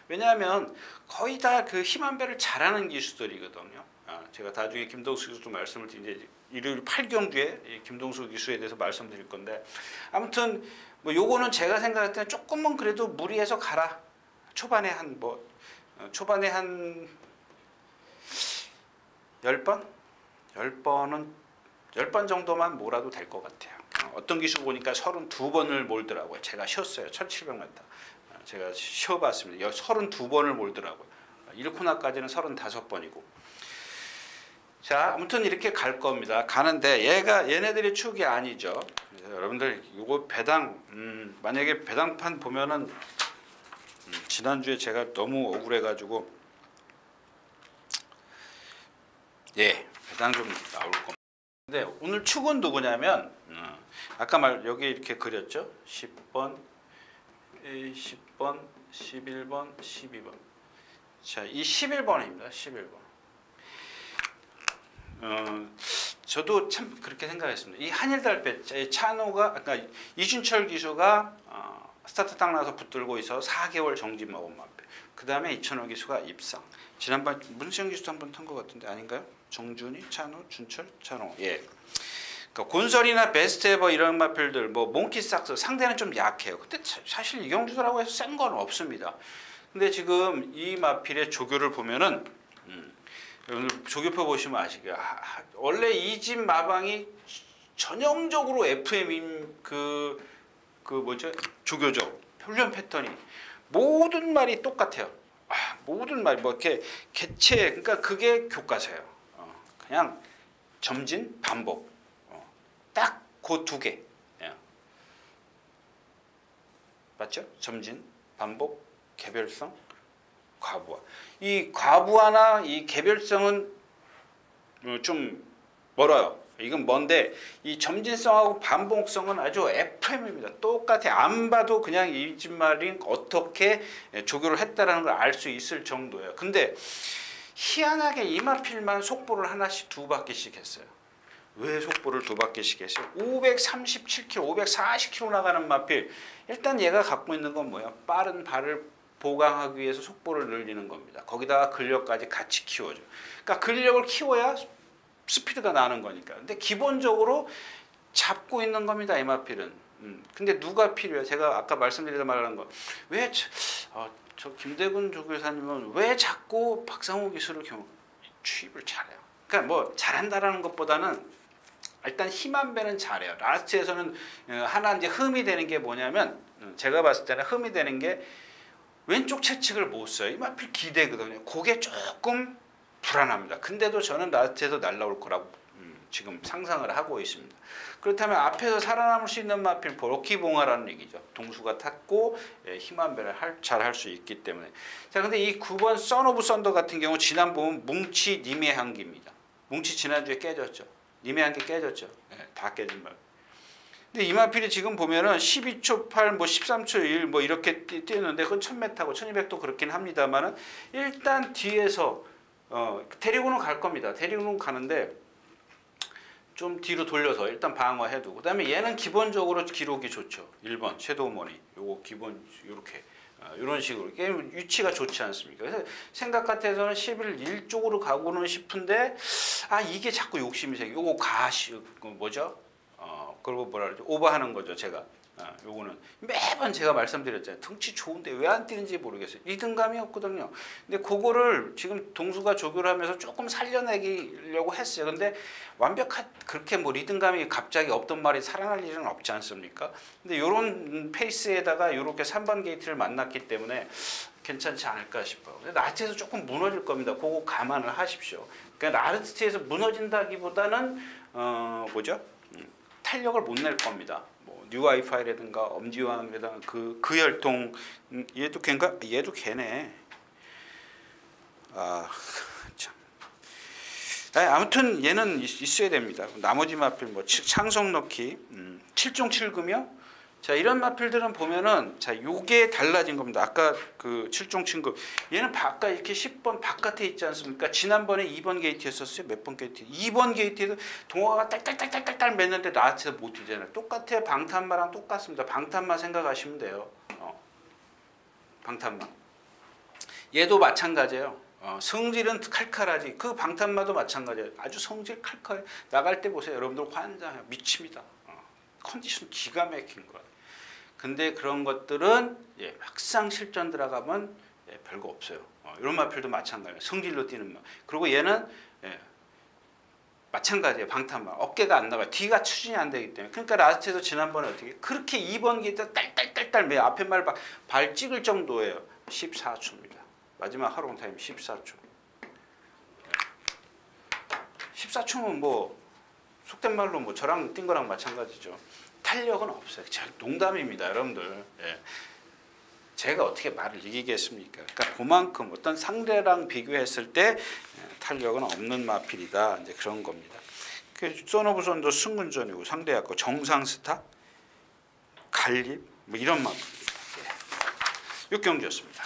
왜냐하면 거의 다 그 힘한 배를 잘하는 기수들이거든요. 제가 나중에 김동수 기수도 말씀을 드리는데 일요일 8경주에 김동수 기수에 대해서 말씀드릴 건데, 아무튼 뭐 요거는 제가 생각할 때는 조금은 그래도 무리해서 가라. 초반에 한 10번? 10번 정도만 몰아도 될 것 같아요. 어떤 기수 보니까 32번을 몰더라고요. 제가 쉬었어요. 1700m. 제가 쉬어봤습니다. 32번을 몰더라고요. 1코너까지는 35번이고. 자, 아무튼 이렇게 갈 겁니다. 가는데 얘네들이 축이 아니죠. 여러분들 요거 배당 만약에 배당판 보면은 지난주에 제가 너무 억울해가지고 배당 좀 나올 겁니다. 근데 오늘 축은 누구냐면 아까 여기 이렇게 그렸죠. 10번, 10번, 11번, 12번. 자, 이 11번입니다. 11번. 저도 참 그렇게 생각했습니다. 이 한일달배 찬호가 그러니까 이준철 기수가 스타트 딱 나서 붙들고 있어 4개월 정지 먹은 마필. 그 다음에 이천호 기수가 입상. 지난번 문수영 기수도 한번 탄 것 같은데 아닌가요? 정준이, 찬호, 준철, 찬호. 예. 그러니까 곤설이나 베스트에버 이런 마필들, 뭐 몽키삭스 상대는 좀 약해요. 근데 사실 이경주들하고 해서 센 건 없습니다. 근데 지금 이 마필의 조교를 보면은 오늘 조교표 보시면 아시게요. 원래 이 집 마방이 전형적으로 FM인 그 뭐죠? 조교죠. 훈련 패턴이 모든 말이 똑같아요. 모든 말 뭐 이렇게 개체 그러니까 그게 교과서예요. 그냥 점진 반복. 딱 그 두 개. 맞죠? 점진 반복 개별성 과부하. 이 과부하나 이 개별성은 좀 멀어요. 이건 뭔데 이 점진성하고 반복성은 아주 FM입니다. 똑같아. 안 봐도 그냥 이 집 말이 어떻게 조교를 했다라는 걸 알 수 있을 정도예요. 근데 희한하게 이마필만 속보를 하나씩 두 바퀴씩 했어요. 왜 속보를 두 바퀴씩 했어요? 537km, 540km 나가는 마필. 일단 얘가 갖고 있는 건 뭐야? 빠른 발을 보강하기 위해서 속보를 늘리는 겁니다. 거기다가 근력까지 같이 키워줘. 그러니까 근력을 키워야 스피드가 나는 거니까. 근데 기본적으로 잡고 있는 겁니다. 이마필은. 근데 누가 필요해요? 제가 아까 말씀드리다 말하는 거. 왜 저 김대근 조교사님은 왜 자꾸 박상호 기술을 취입을 잘해요? 그러니까 뭐 잘한다라는 것보다는 일단 힘 한 배는 잘해요. 라스트에서는 하나 이제 흠이 되는 게 뭐냐면 제가 봤을 때는 흠이 되는 게 왼쪽 채측을 못 써요. 이마필 기대거든요. 그게 조금 불안합니다. 근데도 저는 라스트에서 날라올 거라고 지금 상상을 하고 있습니다. 그렇다면 앞에서 살아남을 수 있는 마필 로키봉화라는 얘기죠. 동수가 탔고 힘 한 배를 잘 할 수 있기 때문에. 자, 근데 이 9번 선 오브 썬더 같은 경우 지난 보면 뭉치 님의 향기입니다. 뭉치 지난주에 깨졌죠. 님의 향기 깨졌죠. 다 깨진 말. 근데 이마필이 지금 보면은 12초 8, 뭐 13초 1, 뭐 이렇게 뛰었는데 그건 1000m고 1200도 그렇긴 합니다만은 일단 뒤에서 데리고는 갈 겁니다. 데리고는 가는데 좀 뒤로 돌려서 일단 방어해두고 그다음에 얘는 기본적으로 기록이 좋죠. 1번 섀도우 머니 요거 기본 요렇게 이런 식으로 게임 위치가 좋지 않습니까? 그래서 생각 같아서는 11 1쪽으로 가고는 싶은데 이게 자꾸 욕심이 생겨. 요거 뭐죠? 그리고 뭐라 그러죠? 오버하는 거죠, 제가. 요거는 매번 제가 말씀드렸잖아요. 등치 좋은데 왜 안 뛰는지 모르겠어요. 리듬감이 없거든요. 근데 그거를 지금 동수가 조교를 하면서 조금 살려내려고 했어요. 근데 그렇게 뭐 리듬감이 갑자기 없던 말이 살아날 일은 없지 않습니까? 근데 요런 페이스에다가 요렇게 3번 게이트를 만났기 때문에 괜찮지 않을까 싶어요. 근데 라스트에서 조금 무너질 겁니다. 그거 감안을 하십시오. 그러니까 라스트에서 무너진다기보다는 뭐죠? 탄력을 못 낼 겁니다. 뭐 뉴와이파이라든가 엄지왕이라든가 그 혈통 얘도 걔인가? 얘도 걔네. 참. 아무튼 얘는 있어야 됩니다. 나머지 마필 뭐 창성 넣기, 7종 7금이요. 자, 이런 마필들은 보면은 자, 요게 달라진 겁니다. 아까 그 7종 7금 얘는 아까 이렇게 10번 바깥에 있지 않습니까? 지난번에 2번 게이트였었어요. 몇 번 게이트? 2번 게이트에도 동화가 딸딸딸딸딸 맸는데 나한테서 못 뛰잖아요. 똑같아요. 방탄마랑 똑같습니다. 방탄마 생각하시면 돼요. 방탄마. 얘도 마찬가지예요. 성질은 칼칼하지. 그 방탄마도 마찬가지예요. 아주 성질 칼칼해. 나갈 때 보세요. 여러분들 환장해요. 미칩니다. 컨디션 기가 막힌 거예요. 근데 그런 것들은 막상 실전 들어가면 별거 없어요. 이런 마필도 마찬가지예요. 성질로 뛰는 마. 그리고 얘는 마찬가지예요. 방탄마. 어깨가 안 나가요. 뒤가 추진이 안 되기 때문에. 그러니까 라스트에서 지난번에 어떻게 그렇게 2번 기에 딸딸딸딸 매 앞에 발 찍을 정도예요. 14초입니다. 마지막 하롱 타임 14초. 14초면 뭐 속된 말로 뭐 저랑 뛴 거랑 마찬가지죠. 탄력은 없어요. 농담입니다, 여러분들. 제가 어떻게 말을 이기겠습니까? 그러니까 그만큼 어떤 상대랑 비교했을 때 탄력은 없는 마필이다. 이제 그런 겁니다. 선 오브 썬더 승군전이고 상대하고 정상스타, 갈립 뭐 이런 마필입니다. 6경기였습니다.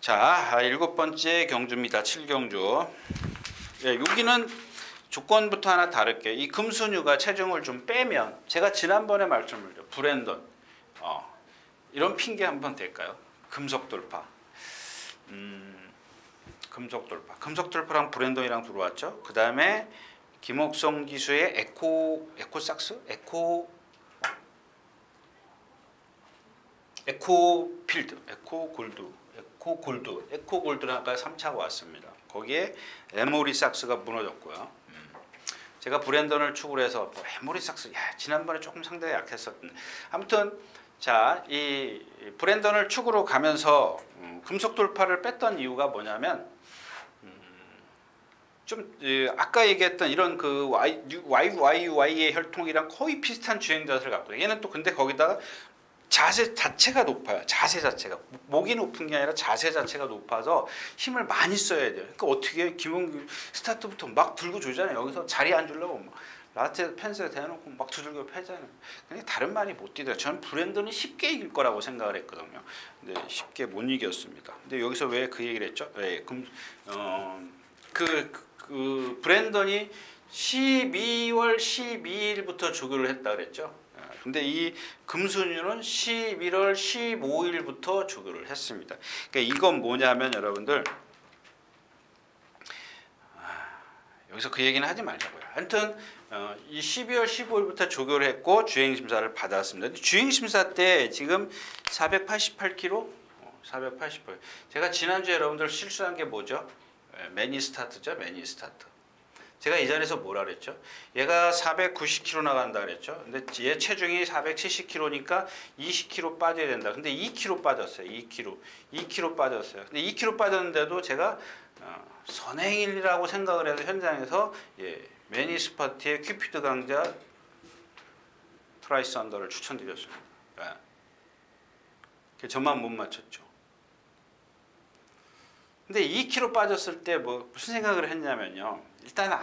자, 7번째 경주입니다. 7경주. 예, 여기는 조건부터 하나 다를게요. 이 금순유가 체중을 좀 빼면, 제가 지난번에 말씀을 드렸죠. 브랜던. 이런 핑계 한번 될까요? 금속 돌파. 금속 돌파. 금속 돌파랑 브랜던이랑 들어왔죠. 그 다음에 김옥성 기수의 에코삭스? 에코필드, 에코골드는 아까 3차가 왔습니다. 거기에 에모리삭스가 무너졌고요. 제가 브랜던을 축을 해서 에모리삭스, 지난번에 조금 상당히 약했었는데, 아무튼 자, 이 브랜던을 축으로 가면서 금속 돌파를 뺐던 이유가 뭐냐면, 좀 아까 얘기했던 이런 그 YY의 혈통이랑 거의 비슷한 주행 자세를 갖고 있어요. 얘는 또 근데 거기다가 자세 자체가 높아요. 자세 자체가 목이 높은 게 아니라 자세 자체가 높아서 힘을 많이 써야 돼요. 그러니까 어떻게 김원규 스타트부터 막 들고 조잖아요. 여기서 자리에 앉으려고 막 라테 펜스에 대놓고 막 두들겨 패잖아요. 그냥 다른 말이 못 뛰더라고요. 저는 브랜던이 쉽게 이길 거라고 생각을 했거든요. 근데 쉽게 못 이겼습니다. 근데 여기서 왜 그 얘기를 했죠? 네, 그 브랜던이 12월 12일부터 조교를 했다 그랬죠. 근데 이 금순유는 11월 15일부터 조교를 했습니다. 그러니까 이건 뭐냐면 여러분들, 여기서 그 얘기는 하지 말자고요. 하여튼 이 12월 15일부터 조교를 했고 주행심사를 받았습니다. 주행심사 때 지금 488km, 488. 제가 지난주에 여러분들 실수한 게 뭐죠? 매니 스타트죠. 매니 스타트. 제가 이 자리에서 뭐라 그랬죠? 얘가 490km 나간다 그랬죠. 근데 얘 체중이 470kg니까 20kg 빠져야 된다. 근데 2kg 빠졌어요. 2kg 빠졌어요. 근데 2kg 빠졌는데도 제가 선행일이라고 생각을 해서 현장에서 매니 스파트의 큐피드 강자 트라이스 언더를 추천드렸습니다. 저만 못 맞췄죠. 근데 2kg 빠졌을 때 무슨 생각을 했냐면요. 일단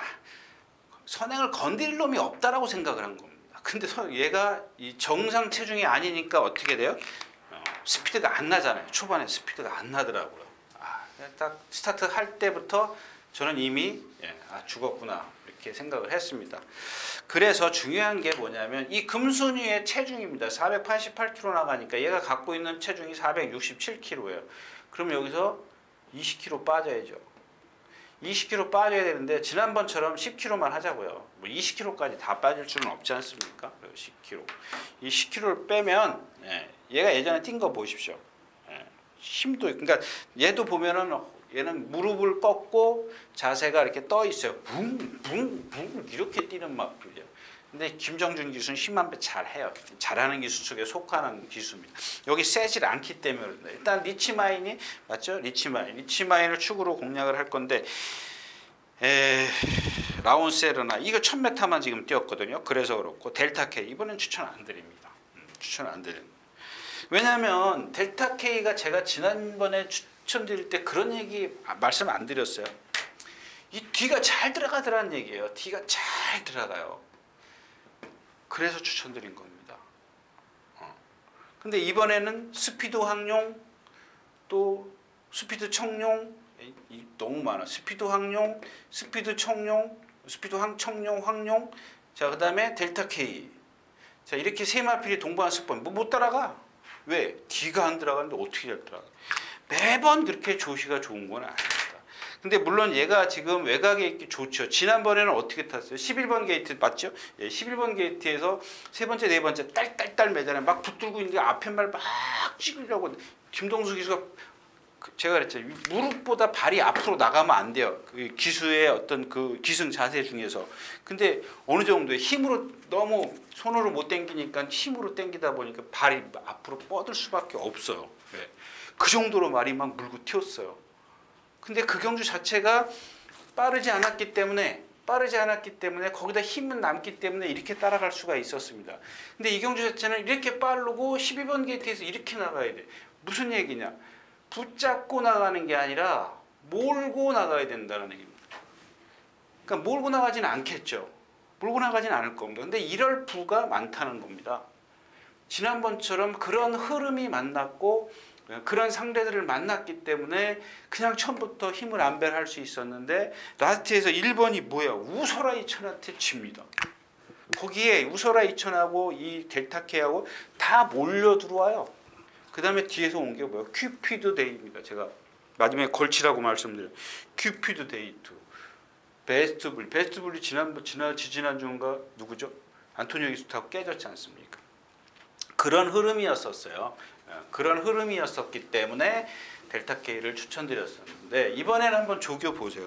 선행을 건드릴 놈이 없다라고 생각을 한 겁니다. 근데 얘가 이 정상 체중이 아니니까 어떻게 돼요? 스피드가 안 나잖아요. 초반에 스피드가 안 나더라고요. 딱 스타트 할 때부터 저는 이미 죽었구나 이렇게 생각을 했습니다. 그래서 중요한 게 뭐냐면 이 금순유의 체중입니다. 488kg 나가니까 얘가 갖고 있는 체중이 467kg예요. 그럼 여기서 20kg 빠져야죠. 20kg 빠져야 되는데 지난번처럼 10kg만 하자고요. 뭐 20kg까지 다 빠질 수는 없지 않습니까? 10kg. 이 10kg를 빼면 얘가 예전에 뛴 거 보십시오. 힘도 그러니까 얘도 보면은 얘는 무릎을 꺾고 자세가 이렇게 떠 있어요. 붕붕붕 이렇게 뛰는 맛이죠. 근데 김정준 기수는 10만 배 잘해요. 잘하는 기수 쪽에 속하는 기수입니다. 여기 세질 않기 때문에 그런다. 일단 리치마인이 맞죠? 리치마인을 축으로 공략을 할 건데 라운세르나 이거 1000m만 지금 뛰었거든요. 그래서 그렇고 델타 K 이번엔 추천 안 드립니다. 추천 안 드립니다. 왜냐하면 델타 K가 제가 지난번에 추천드릴 때 그런 얘기 말씀 안 드렸어요. 이 뒤가 잘 들어가더라는 얘기예요. 뒤가 잘 들어가요. 그래서 추천드린 겁니다. 근데 이번에는 스피드 항용, 또 스피드 청룡, 너무 많아. 스피드 항용, 스피드 청룡, 스피드 청룡, 항용. 자, 그 다음에 델타 K. 자, 이렇게 세 마필이 동반 습관. 못 따라가. 왜? 뒤가 안 들어가는데 어떻게 잘 들어가? 매번 그렇게 조시가 좋은 건 아닙니다. 근데 물론 얘가 지금 외곽에 있기 좋죠. 지난번에는 어떻게 탔어요? 11번 게이트 맞죠? 11번 게이트에서 세 번째, 네 번째 딸딸딸 매잖아요. 막 붙들고 있는데 앞에 말 막 찍으려고 김동수 기수가 제가 그랬죠. 무릎보다 발이 앞으로 나가면 안 돼요. 그 기수의 어떤 그 기승 자세 중에서. 근데 어느 정도의 힘으로 너무 손으로 못 당기니까 힘으로 당기다 보니까 발이 앞으로 뻗을 수밖에 없어요. 그 정도로 말이 막 물고 튀었어요. 근데 그 경주 자체가 빠르지 않았기 때문에 거기다 힘은 남기 때문에 이렇게 따라갈 수가 있었습니다. 근데 이 경주 자체는 이렇게 빠르고 12번 게이트에서 이렇게 나가야 돼. 무슨 얘기냐? 붙잡고 나가는 게 아니라 몰고 나가야 된다는 얘기입니다. 그러니까 몰고 나가지는 않겠죠. 몰고 나가지는 않을 겁니다. 근데 이럴 부가 많다는 겁니다. 지난번처럼 그런 흐름이 만났고 그런 상대들을 만났기 때문에 그냥 처음부터 힘을 안배할 수 있었는데 라스트에서 1번이 뭐야? 우소라 이천한테 집니다. 거기에 우소라 이천하고 이 델타케하고 다 몰려 들어와요. 그 다음에 뒤에서 온 게 뭐야? 큐피드 데이입니다. 제가 마지막에 걸치라고 말씀드려요. 큐피드 데이 2. 베스트블리. 베스트블리 지난주인가 누구죠? 안토니오 기스타하고 깨졌지 않습니까? 그런 흐름이었었어요. 그런 흐름이었었기 때문에 델타K를 추천드렸었는데 이번에는 한번 조교 보세요.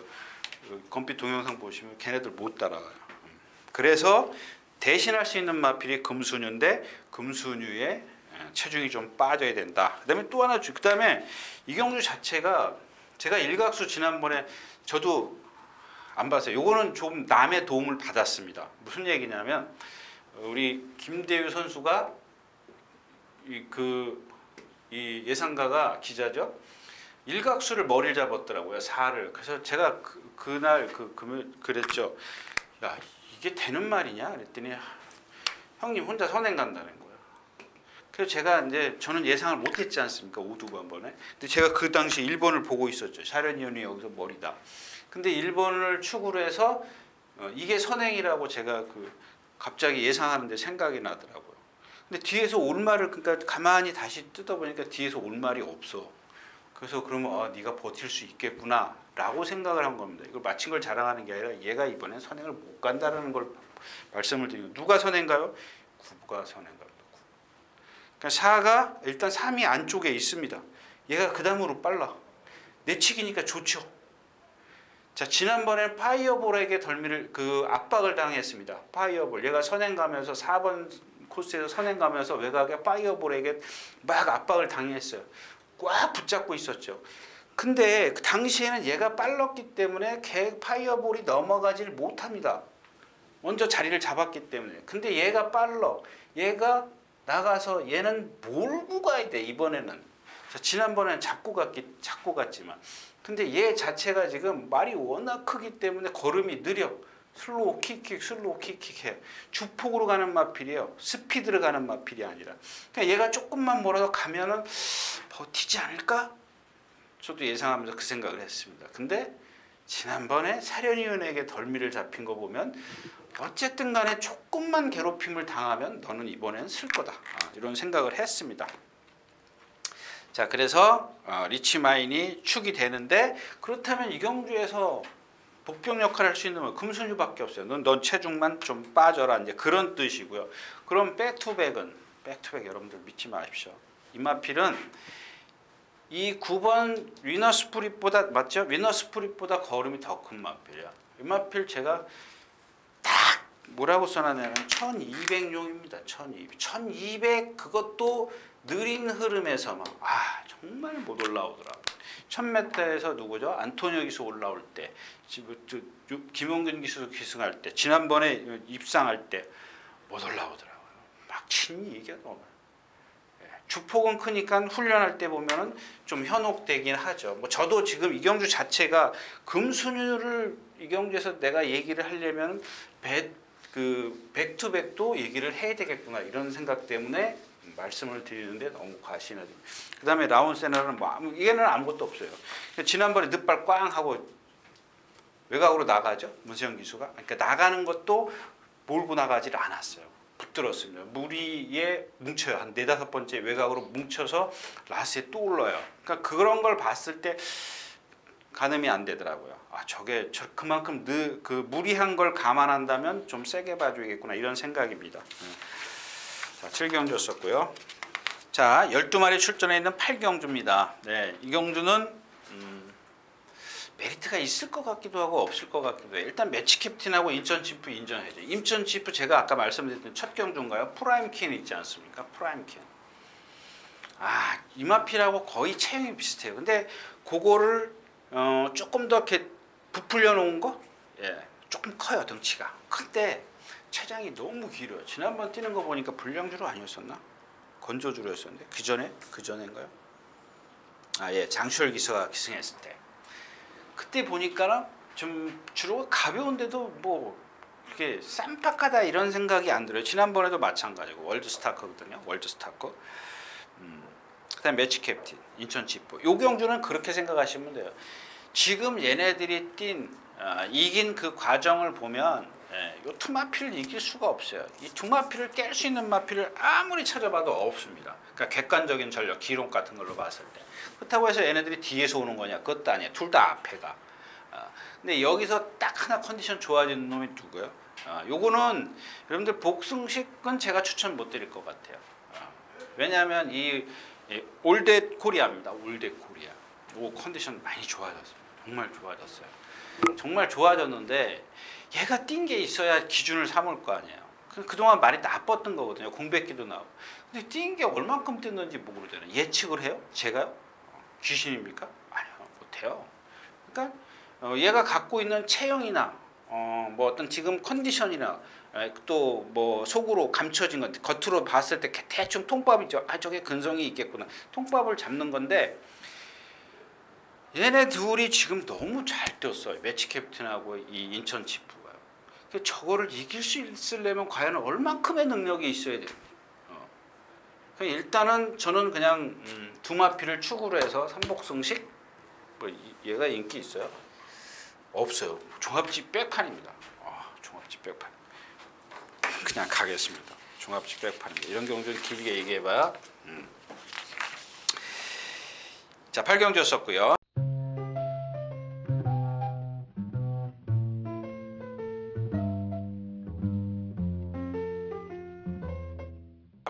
검빛 동영상 보시면 걔네들 못 따라가요. 그래서 대신할 수 있는 마필이 금순유인데 금순유에 체중이 좀 빠져야 된다. 그다음에 또 하나 그다음에 이경주 자체가 제가 일각수 지난번에 저도 안 봤어요. 요거는 좀 남의 도움을 받았습니다. 무슨 얘기냐면 우리 김대유 선수가 이 예상가가 기자죠. 일각수를 머리를 잡았더라고요. 4를. 그래서 제가 그날 그랬죠. 야 이게 되는 말이냐? 그랬더니 형님 혼자 선행 간다는 거예요. 그래서 제가 이제 저는 예상을 못했지 않습니까? 5두번에. 근데 제가 그 당시 1번을 보고 있었죠. 샤르니온이 여기서 머리다. 근데 1번을 축으로 해서 이게 선행이라고 제가 갑자기 예상하는데 생각이 나더라고요. 근데 뒤에서 올 말을 그러니까 가만히 다시 뜯어보니까 뒤에서 올 말이 없어. 그래서 그러면 네가 버틸 수 있겠구나라고 생각을 한 겁니다. 이걸 마친 걸 자랑하는 게 아니라 얘가 이번엔 선행을 못 간다라는 걸 말씀을 드리고 누가 선행가요? 9가 선행갑니다. 9. 그러니까 4가 일단 3이 안쪽에 있습니다. 얘가 그 다음으로 빨라. 내치기니까 좋죠. 자 지난번에 파이어볼에게 압박을 당했습니다. 파이어볼 얘가 선행 가면서 4번 코스에서 선행 가면서 외곽에 파이어볼에게 막 압박을 당했어요. 꽉 붙잡고 있었죠. 근데 그 당시에는 얘가 빨랐기 때문에 파이어볼이 넘어가지를 못합니다. 먼저 자리를 잡았기 때문에. 근데 얘가 빨라. 얘가 나가서 얘는 몰고 가야 돼 이번에는. 자, 지난번에는 잡고 갔지만. 근데 얘 자체가 지금 말이 워낙 크기 때문에 걸음이 느려. 슬로우 킥킥 슬로우 킥킥 해. 주폭으로 가는 마필이에요. 스피드로 가는 마필이 아니라. 그러니까 얘가 조금만 몰아서 가면은 버티지 않을까? 저도 예상하면서 그 생각을 했습니다. 근데 지난번에 사련위원에게 덜미를 잡힌 거 보면 어쨌든 간에 조금만 괴롭힘을 당하면 너는 이번엔 쓸 거다. 이런 생각을 했습니다. 자 그래서 리치마인이 축이 되는데 그렇다면 이경주에서 복병 역할을 할 수 있는 건 금순유밖에 없어요. 넌 체중만 좀 빠져라 이제 그런 뜻이고요. 그럼 백투백은 여러분들 믿지 마십시오. 이 마필은 이 9번 위너스 프릿보다 맞죠? 위너스 프릿보다 걸음이 더 큰 마필이야. 이 마필 제가 딱 뭐라고 써놨냐면 1200용입니다. 1200 그것도 느린 흐름에서만 정말 못 올라오더라고. 1000m에서 누구죠? 안토니오 기수 올라올 때, 김용균 기수 기승할 때, 지난번에 입상할 때 못 올라오더라고요. 막 친히 이겨도. 주폭은 크니까 훈련할 때 보면은 좀 현혹되긴 하죠. 뭐 저도 지금 이경주 자체가 금순유를 이경주에서 내가 얘기를 하려면 백투백도 얘기를 해야 되겠구나 이런 생각 때문에 말씀을 드리는데 너무 과신하죠. 그 다음에 라운세너는 얘는 아무것도 없어요. 지난번에 늦발 꽝 하고 외곽으로 나가죠. 문세영 기수가. 그러니까 나가는 것도 몰고 나가질 않았어요. 붙들었습니다. 무리에 뭉쳐요. 한 4-5번째 외곽으로 뭉쳐서 라스에 또 올라요. 그러니까 그런 걸 봤을 때 가늠이 안 되더라고요. 저게 그만큼 무리한 걸 감안한다면 좀 세게 봐줘야겠구나 이런 생각입니다. 자, 7경주였었고요. 자, 12마리 출전해 있는 8경주입니다. 네, 이 경주는 메리트가 있을 것 같기도 하고 없을 것 같기도 해요. 일단 매치 캡틴하고 인천 치프 인정해야죠. 인천 치프 제가 아까 말씀드렸던 첫 경주인가요? 프라임 킨 있지 않습니까? 프라임 킨. 이마필하고 거의 체형이 비슷해요. 근데 그거를 조금 더 이렇게 부풀려 놓은 거? 조금 커요, 덩치가. 큰데 체장이 너무 길어요. 지난번 뛰는 거 보니까 불량주로 아니었었나? 건조주로 였었는데 그전인가요? 장슈얼 기수가 기승했을 때 그때 보니까 좀 주로 가벼운데도 뭐 이렇게 쌈박하다 이런 생각이 안 들어요. 지난번에도 마찬가지고 월드스타커거든요. 월드스타커. 그다음에 매치 캡틴, 인천 지포. 요 경주는 그렇게 생각하시면 돼요. 지금 얘네들이 이긴 그 과정을 보면 이 투마피를 이길 수가 없어요. 이 투마피를 깰 수 있는 마피를 아무리 찾아봐도 없습니다. 그러니까 객관적인 전력, 기록 같은 걸로 봤을 때. 그렇다고 해서 얘네들이 뒤에서 오는 거냐? 그것도 아니에요. 둘 다 앞에 가. 근데 여기서 딱 하나 컨디션 좋아지는 놈이 누구예요? 요거는 여러분들 복승식은 제가 추천 못 드릴 것 같아요. 왜냐하면 이 올댓 코리아입니다. 올댓 코리아. 요 컨디션 많이 좋아졌어요. 정말 좋아졌어요. 정말 좋아졌는데 얘가 뛴 게 있어야 기준을 삼을 거 아니에요. 그동안 많이 나빴던 거거든요. 공백기도 나오고. 근데 뛴 게 얼만큼 뛰는지 모르잖아요. 예측을 해요? 제가요? 귀신입니까? 아니요. 못해요. 그러니까 얘가 갖고 있는 체형이나 뭐 어떤 지금 컨디션이나 또 뭐 속으로 감춰진 것, 겉으로 봤을 때 대충 통밥이죠. 저게 근성이 있겠구나. 통밥을 잡는 건데 얘네 둘이 지금 너무 잘 뛰었어요. 매치 캡틴하고 이 인천 지프가. 저거를 이길 수 있으려면 과연 얼만큼의 능력이 있어야 돼요. 일단은 저는 그냥 두마피를 축으로 해서 삼복승식 뭐 얘가 인기 있어요? 없어요. 종합집 백판입니다. 종합집 백판. 그냥 가겠습니다. 종합집 백판입니다. 이런 경주는 길게 얘기해봐야. 자, 8경주였었고요.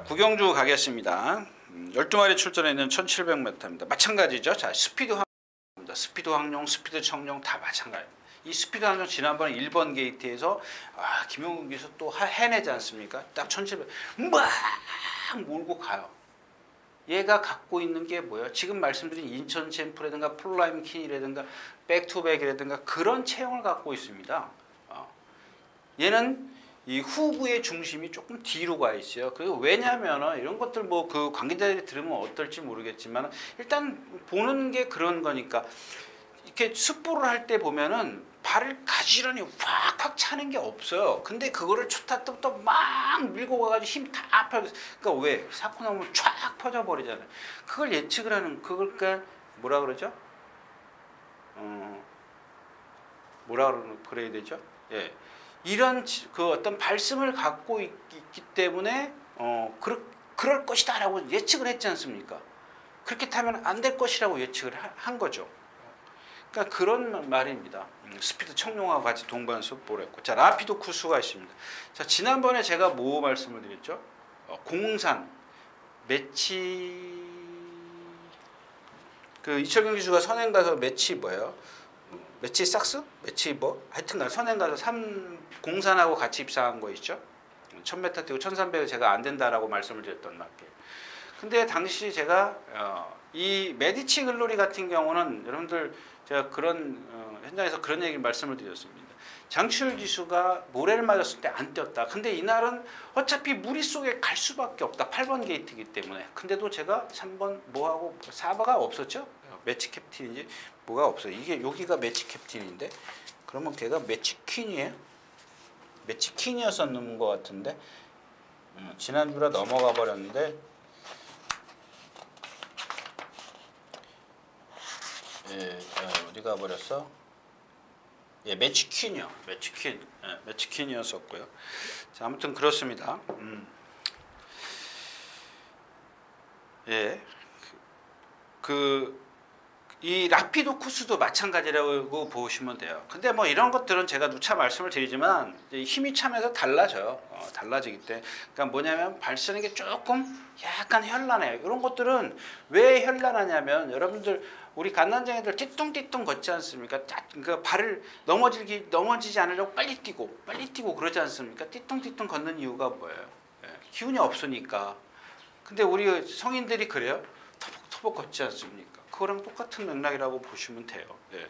구경주 가겠습니다. 12마리 출전해 있는 1700m입니다. 마찬가지죠. 자, 스피드 항룡입니다. 스피드 항룡, 스피드 청룡 다 마찬가지입니다. 이 스피드 항룡 지난번에 1번 게이트에서 김용국 기수 또 해내지 않습니까? 딱 1700, 막 몰고 가요. 얘가 갖고 있는 게 뭐예요? 지금 말씀드린 인천 챔프라든가 플라임 킨이라든가 백투백이라든가 그런 체형을 갖고 있습니다. 얘는 이 후구의 중심이 조금 뒤로 가 있어요. 그리고 왜냐하면 이런 것들 뭐 그 관계자들이 들으면 어떨지 모르겠지만 일단 보는 게 그런 거니까 이렇게 습보를 할 때 보면은 발을 가지런히 확확 차는 게 없어요. 근데 그거를 초타 때부터 막 밀고 가가지고 힘 다 펴. 그러니까 왜 사고 나면 쫙 퍼져 버리잖아요. 그걸 예측을 하는 그걸 뭐라 그러죠? 뭐라 그래야 되죠? 예. 이런 그 어떤 발심을 갖고 있기 때문에 그럴 것이다라고 예측을 했지 않습니까? 그렇게 타면 안 될 것이라고 예측을 한 거죠. 그러니까 그런 말입니다. 스피드 청룡하고 같이 동반 습보를 했고, 자 라피도 쿠스가 있습니다. 자 지난번에 제가 뭐 말씀을 드렸죠? 공산 매치 그 이철경 기수가 선행 가서 매치 뭐예요? 매치 삭스? 매치 뭐? 하여튼간 선행 가서 공산하고 같이 입상한 거 있죠? 1000m 뛰고 1300을 제가 안 된다라고 말씀을 드렸던 말이에요. 근데 당시 제가 이 메디치 글로리 같은 경우는 여러분들 제가 그런 현장에서 그런 얘기 말씀을 드렸습니다. 장치열 기수가 모래를 맞았을 때 안 뛰었다. 근데 이날은 어차피 무리 속에 갈 수밖에 없다. 8번 게이트이기 때문에. 근데도 제가 3번 뭐하고 4번가 없었죠? 매치 캡틴인지 뭐가 없어요. 이게 여기가 매치 캡틴인데 그러면 걔가 매치 퀸이에요? 매치 퀸이었었는 것 같은데 지난주라 넘어가 버렸는데 어디 가버렸어? 예, 매치 퀸이요. 매치 퀸. 예, 매치 퀸이었었고요. 자, 아무튼 그렇습니다. 예. 이 라피도 코스도 마찬가지라고 보시면 돼요. 근데 뭐 이런 것들은 제가 누차 말씀을 드리지만 힘이 차면서 달라져요. 달라지기 때문에. 그러니까 뭐냐면 발 쓰는 게 조금 약간 현란해요. 이런 것들은 왜 현란하냐면 여러분들 우리 갓난쟁이들 띠뚱띠뚱 걷지 않습니까? 그 발을 넘어지지 않으려고 빨리 뛰고 그러지 않습니까? 띠뚱띠뚱 걷는 이유가 뭐예요? 기운이 없으니까. 근데 우리 성인들이 그래요? 터벅터벅 걷지 않습니까? 그거랑 똑같은 맥락이라고 보시면 돼요. 예.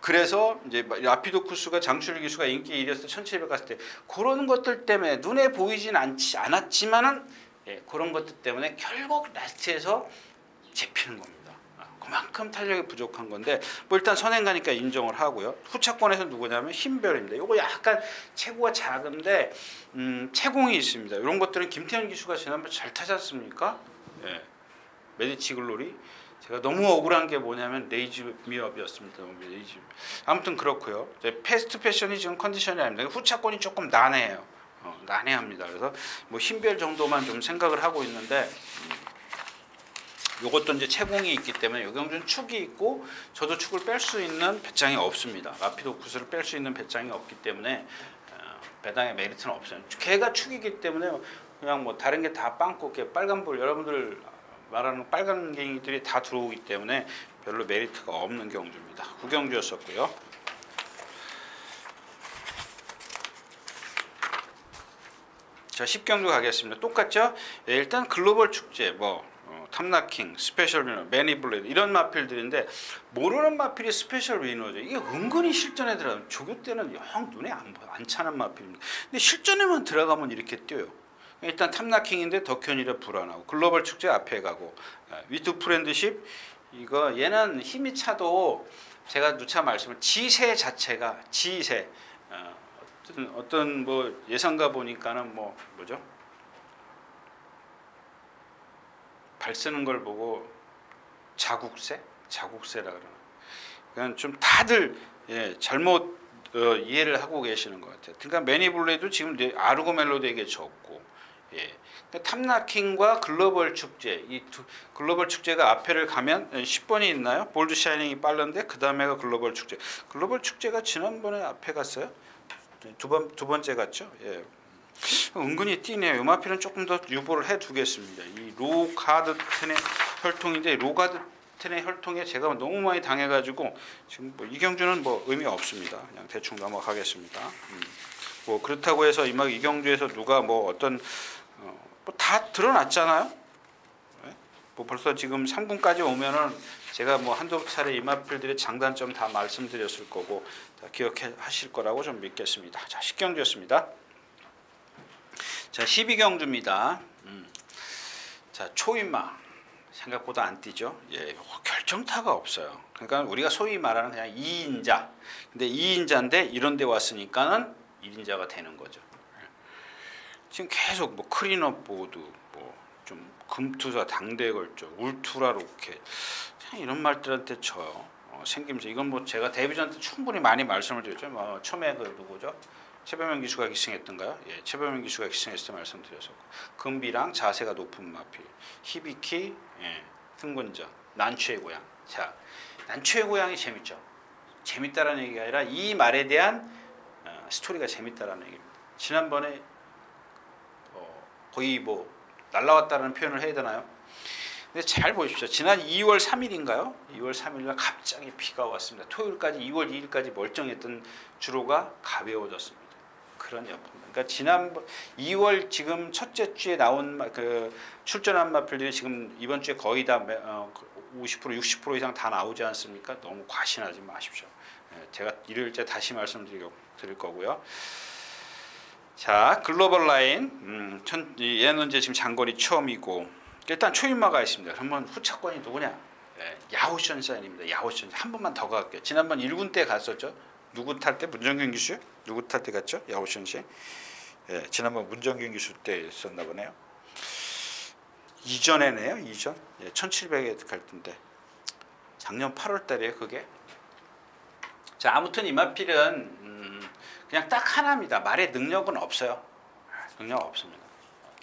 그래서 이제 라피도 쿠스가 장출일 기수가 인기 1위에서 1700 갔을 때 그런 것들 때문에 눈에 보이진 않았지만은 그런 것들 때문에 결국 라스트에서 잡히는 겁니다. 그만큼 탄력이 부족한 건데 뭐 일단 선행 가니까 인정을 하고요. 후차권에서 누구냐면 흰별입니다. 이거 약간 체구가 작은데 체공이 있습니다. 이런 것들은 김태현 기수가 지난번에 잘 타지 않습니까? 예. 메디치 글로리. 제가 너무 억울한 게 뭐냐면 레이즈 미업이었습니다. 레이즈. 아무튼 그렇고요. 패스트 패션이 지금 컨디션이 아닙니다. 후차권이 조금 난해해요. 난해합니다. 그래서 뭐 흰별 정도만 좀 생각을 하고 있는데 요것도 이제 채공이 있기 때문에 요경준 축이 있고 저도 축을 뺄 수 있는 배짱이 없습니다. 라피도쿠스를 뺄 수 있는 배짱이 없기 때문에 배당의 메리트는 없어요. 걔가 축이기 때문에 그냥 뭐 다른 게 다 빵꾸, 빨간불 여러분들 말하는 빨간갱이들이 다 들어오기 때문에 별로 메리트가 없는 경주입니다. 구경주였었고요. 자, 10경주 가겠습니다. 똑같죠? 네, 일단 글로벌 축제 탐나킹, 스페셜 위너, 매니블레이드 이런 마필들인데 모르는 마필이 스페셜 위너죠. 이게 은근히 실전에 들어가면 조교 때는 영 눈에 안 차는 마필입니다. 근데 실전에만 들어가면 이렇게 뛰어요. 일단 탐나킹인데 덕현이라 불안하고 글로벌 축제 앞에 가고 위투 프렌드십 이거 얘는 힘이 차도 제가 누차 말씀을 지세 자체가 지세 어떤 뭐 예상가 보니까는 뭐죠? 발 쓰는 걸 보고 자국세라 그러나. 그냥 좀 다들 잘못 이해를 하고 계시는 것 같아요. 그러니까 매니블레도 지금 아르고 멜로디에게 졌고, 그러니까 탐나킹과 글로벌 축제 이 글로벌 축제가 앞에를 가면 10번이 있나요? 볼드 샤이닝이 빠른데 그 다음에가 글로벌 축제. 글로벌 축제가 지난번에 앞에 갔어요? 두 번째 갔죠? 은근히 뛰네요. 요마필은 조금 더 유보를 해두겠습니다. 이 로가드텐의 혈통인데 로가드텐의 혈통에 제가 너무 많이 당해가지고 지금 이 경주는 의미 없습니다. 그냥 대충 넘어가겠습니다. 뭐 그렇다고 해서 이 경주에서 누가 어떤 다 드러났잖아요. 벌써 지금 3군까지 오면은 제가 한두 차례 이마필들의 장단점 다 말씀드렸을 거고 다 기억하실 거라고 좀 믿겠습니다. 자, 10경주였습니다. 자, 12경주입니다. 자, 초인마 생각보다 안 뛰죠. 결정타가 없어요. 그러니까 우리가 소위 말하는 그냥 2인자. 근데 2인자인데 이런 데 왔으니까는 1인자가 되는 거죠. 지금 계속 클린업 보드, 좀 금투사, 당대 걸죠, 울트라 로켓, 이런 말들한테 져요. 생김새. 이건 제가 데뷔전 때 충분히 많이 말씀을 드렸죠. 처음에 누구죠? 최범현 기수가 기승했던가요? 최범현 기수가 기승했을 때 말씀드렸었고, 금비랑 자세가 높은 마필, 히비키, 등군전, 난추의 고향. 자, 난추의 고향이 재밌죠. 재밌다라는 얘기가 아니라 이 말에 대한 스토리가 재밌다라는 얘기입니다. 지난번에 거의 날라왔다는 표현을 해야 되나요? 근데 잘 보십시오. 지난 2월 3일인가요? 2월 3일날 갑자기 비가 왔습니다. 토요일까지 2월 2일까지 멀쩡했던 주로가 가벼워졌습니다. 그런 여파입니다. 그러니까 지난 2월 지금 첫째 주에 나온 출전한 마필들이 지금 이번 주에 거의 다 50% 60% 이상 다 나오지 않습니까? 너무 과신하지 마십시오. 제가 일요일째 다시 말씀드릴 거고요. 자, 글로벌 라인 얘는 이제 지금 장거리 처음이고 일단 초인마가 있습니다. 그러면 후차권이 누구냐? 야오션산입니다. 야오션 한 번만 더 갈게요. 지난번 1군 때 갔었죠. 누구 탈 때? 문정균 기수요? 누구 탈 때 갔죠? 야오션씨. 지난번 문정균 기수 때 있었나 보네요. 이전에네요. 이전. 1700에 갈 텐데 작년 8월 달이에요. 그게. 자, 아무튼 이마필은 그냥 딱 하나입니다. 말의 능력은 없어요. 능력 없습니다.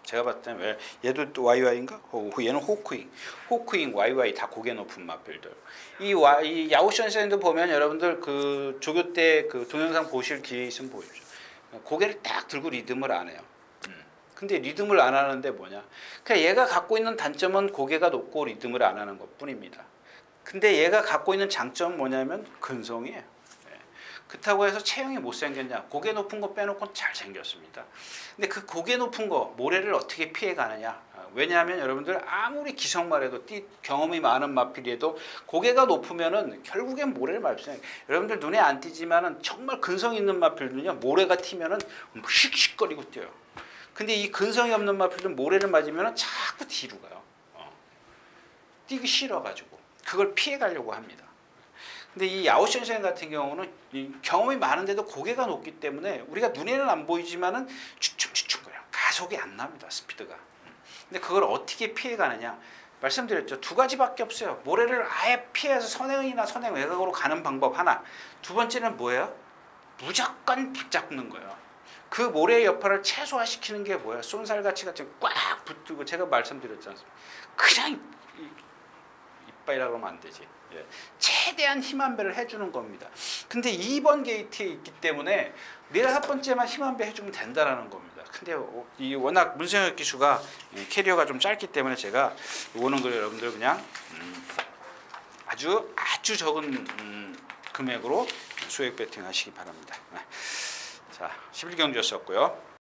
제가 봤을 때는 왜 얘도 또 YY인가? 얘는 호크잉, YY 다 고개 높은 마필들. 이 야오션센도 보면 여러분들 그 조교 때 그 동영상 보실 기회 있으면 보십시오. 고개를 딱 들고 리듬을 안 해요. 근데 리듬을 안 하는데 뭐냐? 그냥 얘가 갖고 있는 단점은 고개가 높고 리듬을 안 하는 것뿐입니다. 근데 얘가 갖고 있는 장점은 뭐냐면 근성이에요. 그렇다고 해서 체형이 못생겼냐? 고개 높은 거 빼놓고 잘생겼습니다. 근데 그 고개 높은 거 모래를 어떻게 피해가느냐? 왜냐하면 여러분들 아무리 기성말해도 경험이 많은 마필이에도 고개가 높으면은 결국엔 모래를 맞으세요. 여러분들 눈에 안 띄지만은 정말 근성 있는 마필들은요, 모래가 튀면은 씩씩거리고 뛰어요. 근데 이 근성이 없는 마필들은 모래를 맞으면은 자꾸 뒤로 가요. 뛰기 싫어가지고 그걸 피해가려고 합니다. 근데 이 야오션생 같은 경우는 경험이 많은데도 고개가 높기 때문에 우리가 눈에는 안 보이지만은 추춤추춤거려요. 가속이 안 납니다. 스피드가. 근데 그걸 어떻게 피해가느냐? 말씀드렸죠. 두 가지밖에 없어요. 모래를 아예 피해서 선행이나 선행 외곽으로 가는 방법 하나. 두 번째는 뭐예요? 무조건 붙잡는 거예요. 그 모래의 여파를 최소화시키는 게 뭐야? 쏜살같이 꽉 붙들고 제가 말씀드렸지 않습니까? 그냥 이빨이라 그러면 안 되지. 예. 최대한 힘 한 배를 해주는 겁니다. 근데 2번 게이트에 있기 때문에 4-5번째만 힘 한 배 해주면 된다라는 겁니다. 근데 이 워낙 문세영 기수가 캐리어가 좀 짧기 때문에 제가 오는 걸 여러분들 그냥 아주 적은 금액으로 수익 배팅 하시기 바랍니다. 자, 11경주였었고요.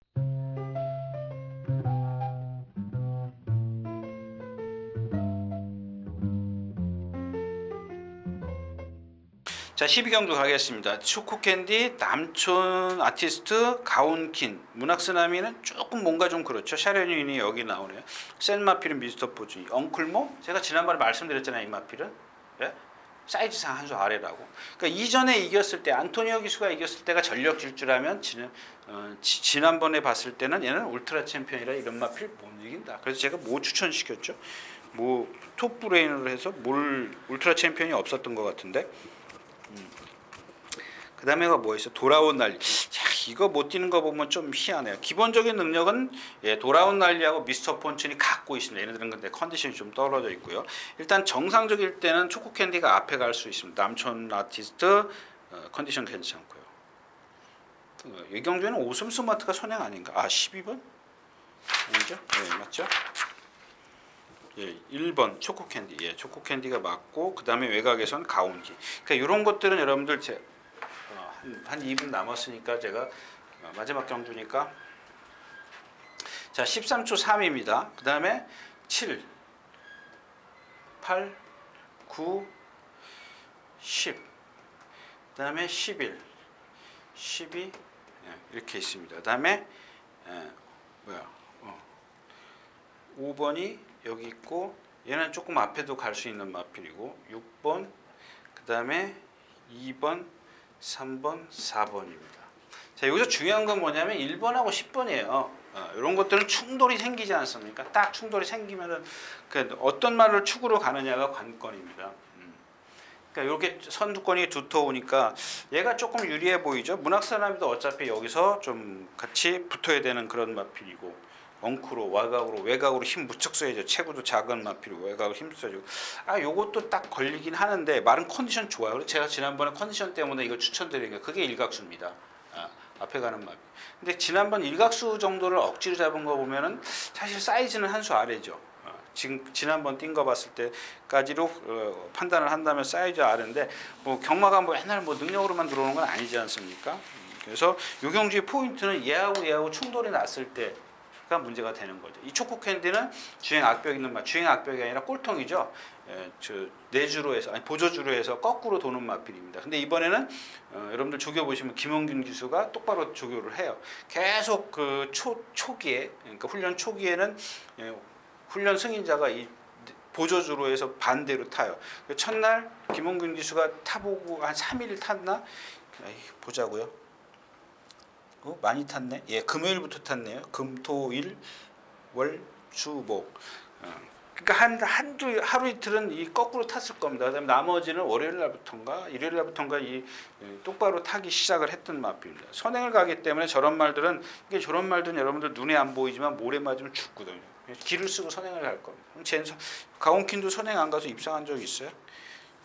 자, 12경주 가겠습니다. 초코캔디, 남촌 아티스트, 가온킨, 문학쓰나미는 조금 뭔가 좀 그렇죠. 샤르니니 여기 나오네요. 센마필은 미스터 포즈, 엉클모? 제가 지난번에 말씀드렸잖아요. 이 마필은. 예? 사이즈상 한 수 아래라고. 그러니까 이전에 이겼을 때 안토니오 기수가 이겼을 때가 전력 질주라면 지난번에 봤을 때는 얘는 울트라 챔피언이라 이런 마필 못 이긴다. 그래서 제가 뭐 추천시켰죠? 뭐 톱브레인으로 해서 울트라 챔피언이 없었던 것 같은데. 그 다음에가 뭐 있어? 돌아온 난리. 자, 이거 못 뛰는 거 보면 좀 희한해요. 기본적인 능력은 돌아온 난리하고 미스터 폰춘이 갖고 있습니다. 얘네들은 근데 컨디션이 좀 떨어져 있고요. 일단 정상적일 때는 초코캔디가 앞에 갈 수 있습니다. 남촌 아티스트 컨디션 괜찮고요. 이 경주에는 오슴 스마트가 선행 아닌가? 아, 12번? 아니죠? 네, 맞죠? 예, 1번 초코캔디. 예, 초코캔디가 맞고 그 다음에 외곽에선 가온기. 그러니까 이런 것들은 여러분들 한 2분 남았으니까 제가 마지막 경주니까 자 13초 3입니다. 그 다음에 7, 8, 9, 10, 그 다음에 11, 12 이렇게 있습니다. 그 다음에 5번이 여기 있고 얘는 조금 앞에도 갈 수 있는 마필이고 6번 그 다음에 2번 3번 4번입니다. 자, 여기서 중요한 건 뭐냐면 1번하고 10번이에요. 이런 것들은 충돌이 생기지 않습니까? 딱 충돌이 생기면은 어떤 말을 축으로 가느냐가 관건입니다. 그러니까 이렇게 선두권이 두터우니까 얘가 조금 유리해 보이죠. 문학사람도 어차피 여기서 좀 같이 붙어야 되는 그런 마필이고 엉크로 외곽으로 힘 무척 써야죠. 체구도 작은 마필이고 외곽으로 힘 써야죠. 요것도 딱 걸리긴 하는데 말은 컨디션 좋아요. 그래서 제가 지난번에 컨디션 때문에 이거 추천드린 게 그게 일각수입니다. 앞에 가는 마필. 근데 지난번 일각수 정도를 억지로 잡은 거 보면은 사실 사이즈는 한 수 아래죠. 지난번 뛴 거 봤을 때까지로 판단을 한다면 사이즈 아래인데 뭐 경마가 뭐 옛날 뭐 능력으로만 들어오는 건 아니지 않습니까? 그래서 요 경주의 포인트는 얘하고 충돌이 났을 때 문제가 되는 거죠. 이 초코캔디는 주행 악벽 있는 주행 악벽이 아니라 꼴통이죠. 내주로 해서 보조주로 해서 거꾸로 도는 마필입니다. 근데 이번에는 여러분들 조교 보시면 김원균 기수가 똑바로 조교를 해요. 계속 그 초기에 그러니까 훈련 초기에는 훈련 승인자가 이 보조주로 해서 반대로 타요. 첫날 김원균 기수가 타보고 한 3일 탔나? 보자고요. 많이 탔네. 예, 금요일부터 탔네요. 금, 토, 일, 월, 수, 목. 그러니까 하루 이틀은 이 거꾸로 탔을 겁니다. 그다음에 나머지는 월요일 날부터인가 일요일 날부터인가 이 똑바로 타기 시작을 했던 마필입니다. 선행을 가기 때문에 저런 말들은 여러분들 눈에 안 보이지만 모래 맞으면 죽거든요. 기를 쓰고 선행을 갈 겁니다. 가온킨도 선행 안 가서 입상한 적이 있어요?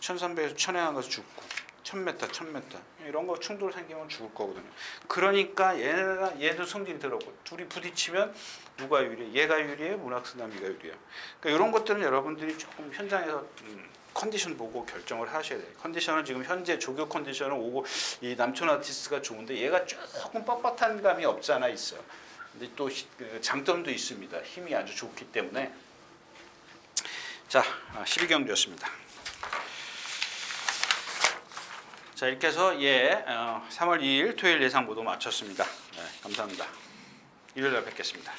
1300에서 천행 안 가서 죽고. 1000m 이런 거 충돌 생기면 죽을 거거든요. 그러니까 얘도 성질이 더럽고 둘이 부딪히면 누가 유리해? 얘가 유리해? 문학쓰나미가 유리해? 그러니까 이런 것들은 여러분들이 조금 현장에서 컨디션 보고 결정을 하셔야 돼요. 컨디션은 지금 현재 조교 컨디션은 오고 이 남촌 아티스트가 좋은데 얘가 조금 뻣뻣한 감이 없지 않아 있어요. 근데 또 장점도 있습니다. 힘이 아주 좋기 때문에. 자, 12경주였습니다. 자, 이렇게 해서 3월 2일 토요일 예상 모두 마쳤습니다. 네, 감사합니다. 일요일 날 뵙겠습니다.